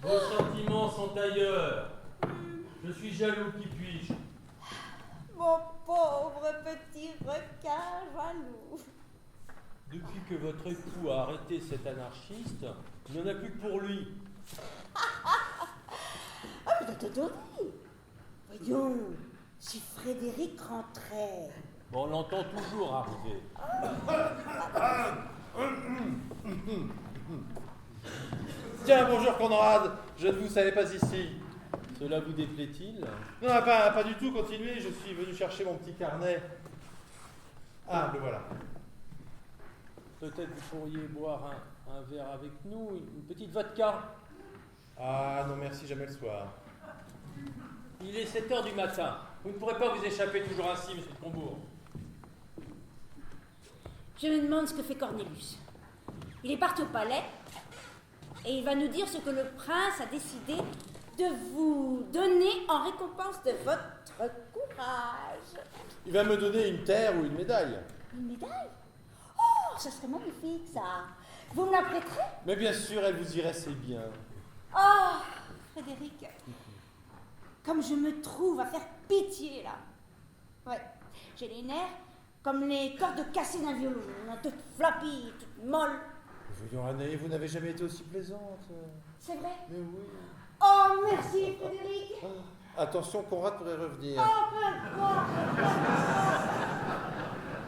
Vos sentiments sont ailleurs. Je suis jaloux, qui puis-je? Mon pauvre petit requin jaloux. Depuis que votre époux a arrêté cet anarchiste, il n'y en a plus que pour lui. Ah, mais Dodori! Voyons, si Frédéric rentrait. On l'entend toujours arriver. Tiens, bonjour Conrad, je ne vous savais pas ici. Cela vous déplaît-il? Non, pas du tout, continuez, je suis venu chercher mon petit carnet. Ah, le voilà. Peut-être vous pourriez boire un verre avec nous, une petite vodka. Ah non, merci, jamais le soir. Il est 7 heures du matin. Vous ne pourrez pas vous échapper toujours ainsi, monsieur de Combourg. Je me demande ce que fait Cornelius. Il est parti au palais et il va nous dire ce que le prince a décidé de vous donner en récompense de votre courage. Il va me donner une terre ou une médaille. Une médaille? Oh, ça serait magnifique, ça. Vous me la prêterez? Mais bien sûr, elle vous irait si bien. Oh, Frédéric, comme je me trouve à faire pitié, là. Ouais, j'ai les nerfs comme les cordes cassées d'un violon, toute floppy, toute molle. Voyons, Anne, vous n'avez jamais été aussi plaisante. C'est vrai? Mais oui. Oh, merci, Frédéric. Attention, Conrad pourrait revenir.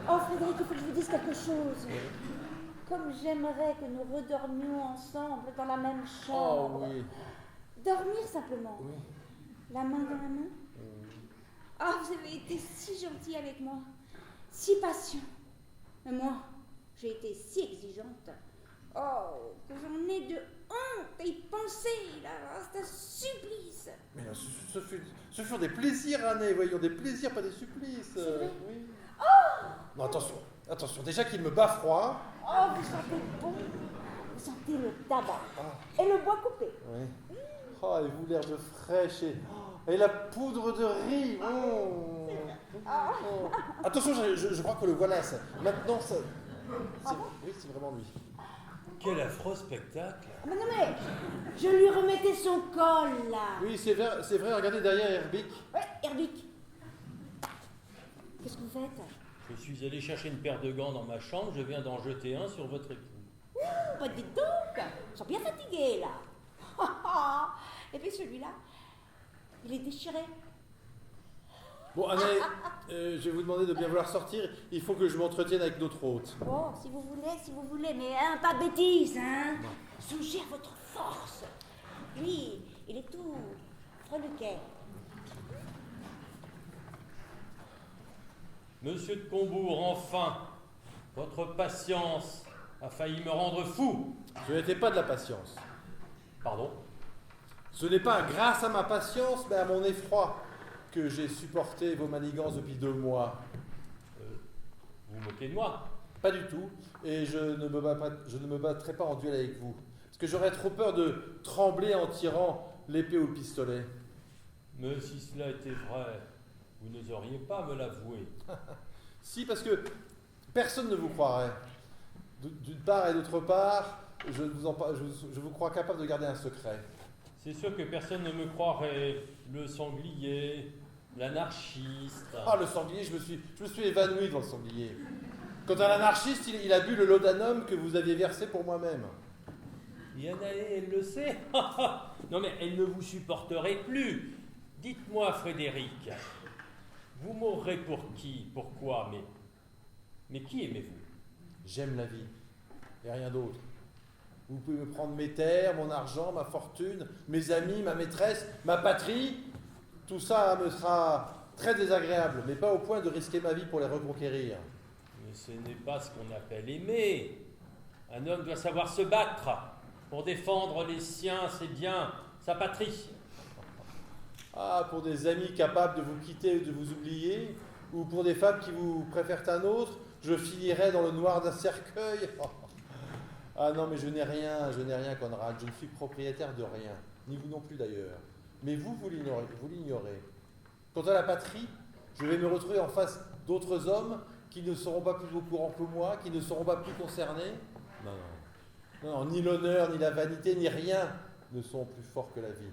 Oh, Frédéric, il faut que je vous dise quelque chose. Comme j'aimerais que nous redormions ensemble dans la même Oh chambre. oui. Dormir simplement. Oui. La main dans la main. Ah, vous avez été si gentil avec moi. Si patient. Mais moi, j'ai été si exigeante. Oh, que j'en ai de honte à y penser, là. C'est un supplice. Mais là, ce furent des plaisirs, Année, voyons, des plaisirs, pas des supplices. vrai Oui. Oh Non, attention, déjà qu'il me bat froid. Oh, vous sentez bon. Vous sentez le tabac. Et le bois coupé. Oui. Oh, et vous, l'air de fraîche et la poudre de riz. Oh. Oh. Attention, je crois que le voilà. Ça. Maintenant, ça. Oui, c'est vraiment lui. Quel affreux spectacle. Mais non, mais je lui remettais son col, là. Oui, c'est vrai, regardez derrière Herbik. Ouais, Herbic. Qu'est-ce que vous faites? Je suis allé chercher une paire de gants dans ma chambre, je viens d'en jeter un sur votre époux. Bah, dites donc, ils sont bien fatigués, là. Et puis celui-là, il est déchiré. Bon, Année, je vais vous demander de bien vouloir sortir. Il faut que je m'entretienne avec notre hôte. Bon, si vous voulez, mais hein, pas de bêtises, hein. Songez à votre force. Lui, il est tout freluquet. Monsieur de Combourg, enfin, votre patience a failli me rendre fou. Ce n'était pas de la patience. Pardon? Ce n'est pas grâce à ma patience, mais à mon effroi que j'ai supporté vos manigances depuis 2 mois. Vous moquez de moi? Pas du tout, et je ne me battrai pas en duel avec vous. Parce que j'aurais trop peur de trembler en tirant l'épée ou le pistolet. Mais si cela était vrai, vous n'oseriez pas me l'avouer. Si, parce que personne ne vous croirait. D'une part et d'autre part, je vous crois capable de garder un secret. C'est sûr que personne ne me croirait. Le sanglier, l'anarchiste. Ah, le sanglier, je me suis évanoui devant le sanglier. Quant à l'anarchiste, il a bu le laudanum que vous aviez versé pour moi-même. Yanaé, elle le sait. Non mais elle ne vous supporterait plus. Dites-moi, Frédéric, vous mourrez pour qui? Pourquoi? Mais qui aimez-vous? J'aime la vie, et rien d'autre. Vous pouvez me prendre mes terres, mon argent, ma fortune, mes amis, ma maîtresse, ma patrie. Tout ça me sera très désagréable, mais pas au point de risquer ma vie pour les reconquérir. Mais ce n'est pas ce qu'on appelle aimer. Un homme doit savoir se battre pour défendre les siens, ses biens, sa patrie. Ah, pour des amis capables de vous quitter ou de vous oublier, ou pour des femmes qui vous préfèrent un autre, je finirai dans le noir d'un cercueil. Ah non, mais je n'ai rien, Conrad, je ne suis propriétaire de rien, ni vous non plus d'ailleurs. Mais vous l'ignorez. Quant à la patrie, je vais me retrouver en face d'autres hommes qui ne seront pas plus au courant que moi, qui ne seront pas plus concernés. Non, ni l'honneur, ni la vanité, ni rien ne sont plus forts que la vie.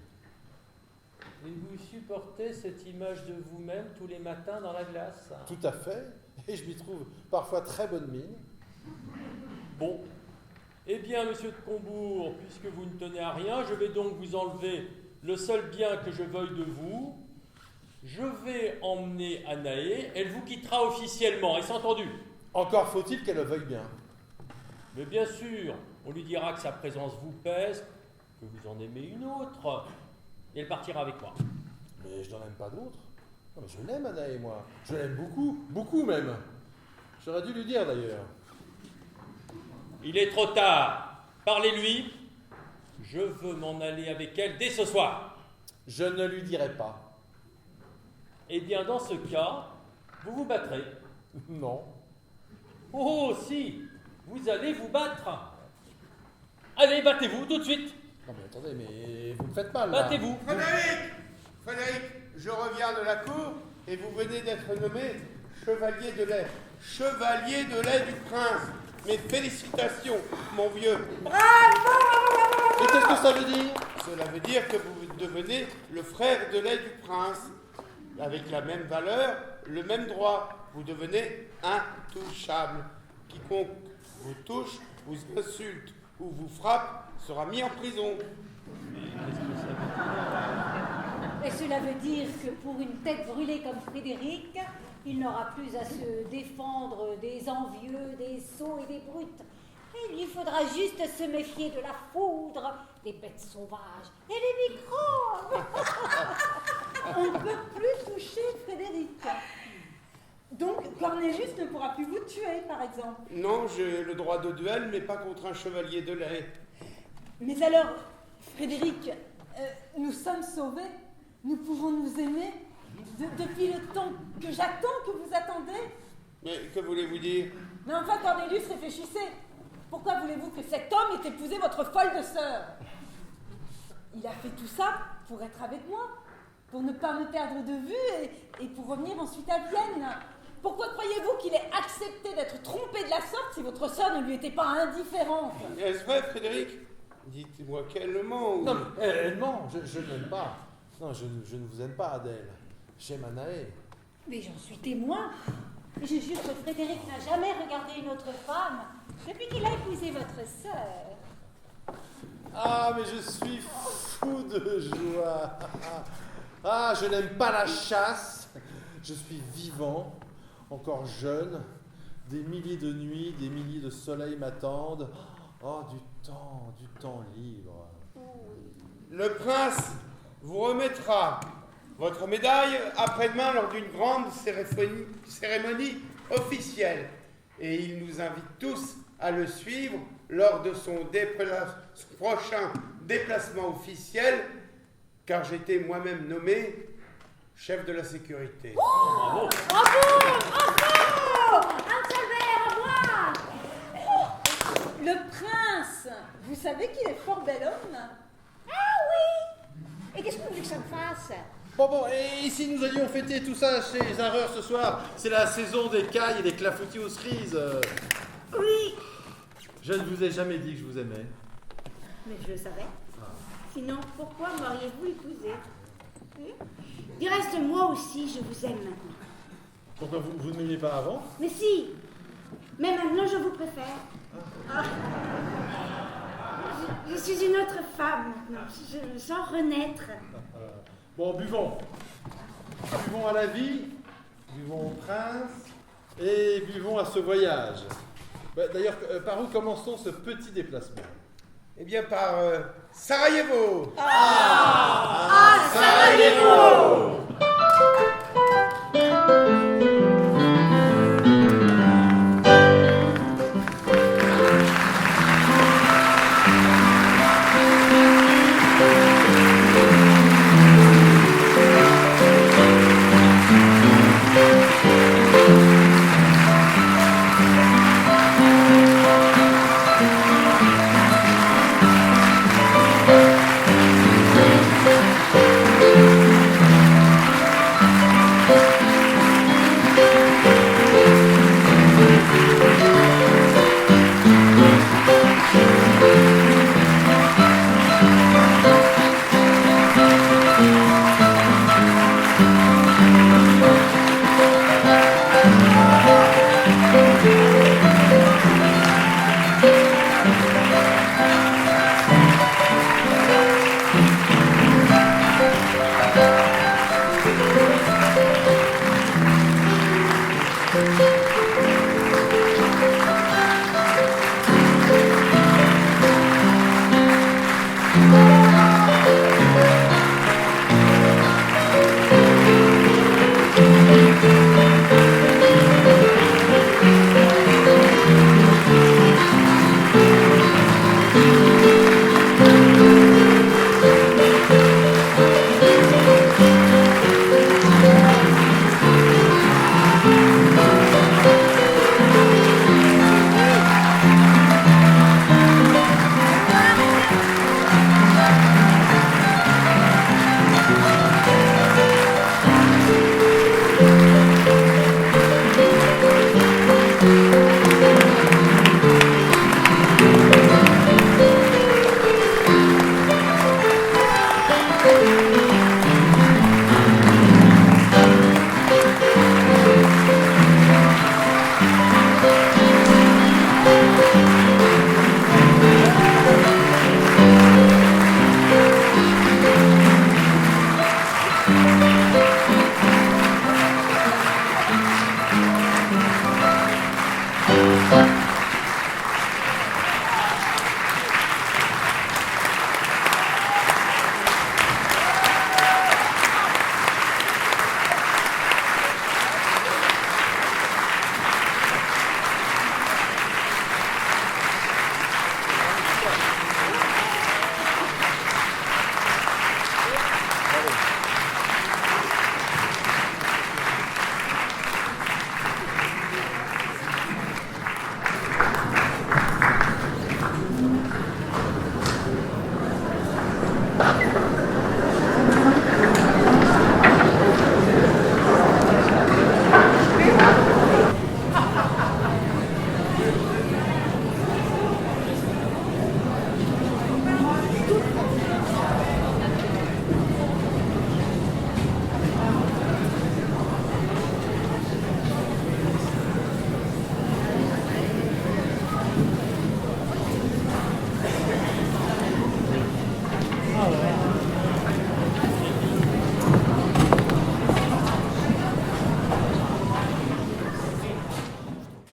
Et vous supportez cette image de vous-même tous les matins dans la glace? Tout à fait, et je m'y trouve parfois très bonne mine. Bon. Eh bien, monsieur de Combourg, puisque vous ne tenez à rien, je vais donc vous enlever le seul bien que je veuille de vous. Je vais emmener Anaé, elle vous quittera officiellement, est-ce entendu? Encore faut-il qu'elle le veuille bien. Mais bien sûr, on lui dira que sa présence vous pèse, que vous en aimez une autre, et elle partira avec moi. Mais je n'en aime pas d'autre. Non, mais je l'aime, Anaé, moi. Je l'aime beaucoup, beaucoup même. J'aurais dû lui dire d'ailleurs. Il est trop tard. Parlez-lui. Je veux m'en aller avec elle dès ce soir. Je ne lui dirai pas. Eh bien, dans ce cas, vous vous battrez. Non. Oh, si, vous allez vous battre. Allez, battez-vous tout de suite. Non mais attendez, mais vous me faites mal là. Battez-vous. Frédéric, je reviens de la cour et vous venez d'être nommé chevalier de lait. Chevalier de lait du prince. Mes félicitations, mon vieux. Mais qu'est-ce que ça veut dire? Cela veut dire que vous devenez le frère de lait du prince. Avec la même valeur, le même droit. Vous devenez intouchable. Quiconque vous touche, vous insulte ou vous frappe sera mis en prison. Et cela veut dire que pour une tête brûlée comme Frédéric, il n'aura plus à se défendre des envieux, des sots et des brutes. Il lui faudra juste se méfier de la foudre, des bêtes sauvages et des microbes. On ne peut plus toucher Frédéric. Donc Cornelius ne pourra plus vous tuer, par exemple. Non, j'ai le droit de duel, mais pas contre un chevalier de lait. Mais alors, Frédéric, nous sommes sauvés. Nous pouvons nous aimer depuis le temps que j'attends, que vous attendez. Mais que voulez-vous dire? Mais enfin, Cornelius, réfléchissez. Pourquoi voulez-vous que cet homme ait épousé votre folle de sœur? Il a fait tout ça pour être avec moi, pour ne pas me perdre de vue et pour revenir ensuite à Vienne. Pourquoi croyez-vous qu'il ait accepté d'être trompé de la sorte si votre sœur ne lui était pas indifférente? Est-ce vrai, Frédéric? Dites-moi qu'elle ment ou... Non, mais elle ment, je ne l'aime pas. Non, je ne vous aime pas, Adèle. J'aime Anaë. Mais j'en suis témoin. Et je jure que Frédéric n'a jamais regardé une autre femme depuis qu'il a épousé votre sœur. Ah, mais je suis fou de joie. Ah, je n'aime pas la chasse. Je suis vivant, encore jeune. Des milliers de nuits, des milliers de soleils m'attendent. Oh, du temps libre. Le prince vous remettra votre médaille après-demain lors d'une grande cérémonie officielle. Et il nous invite tous à le suivre lors de son prochain déplacement officiel, car j'étais moi-même nommé chef de la sécurité. Bravo! Bravo! Bravo! Un seul verre à boire! Le prince, vous savez qu'il est fort bel homme? Ah oui! Et qu'est-ce que vous voulez que ça me fasse? Bon, et si nous allions fêter tout ça chez les Arreurs ce soir? C'est la saison des cailles et des clafoutis aux cerises. Oui, Je ne vous ai jamais dit que je vous aimais. mais je le savais. Sinon, pourquoi m'auriez-vous épousé? Du reste, moi aussi, je vous aime maintenant. Pourquoi vous ne m'aimiez pas avant? Mais si, mais maintenant, je vous préfère. Ah. Je suis une autre femme maintenant. Je me sens renaître. Bon, buvons. Buvons à la vie, buvons au prince et buvons à ce voyage. D'ailleurs, par où commençons ce petit déplacement? Eh bien, par Sarajevo. Sarajevo! Thank you.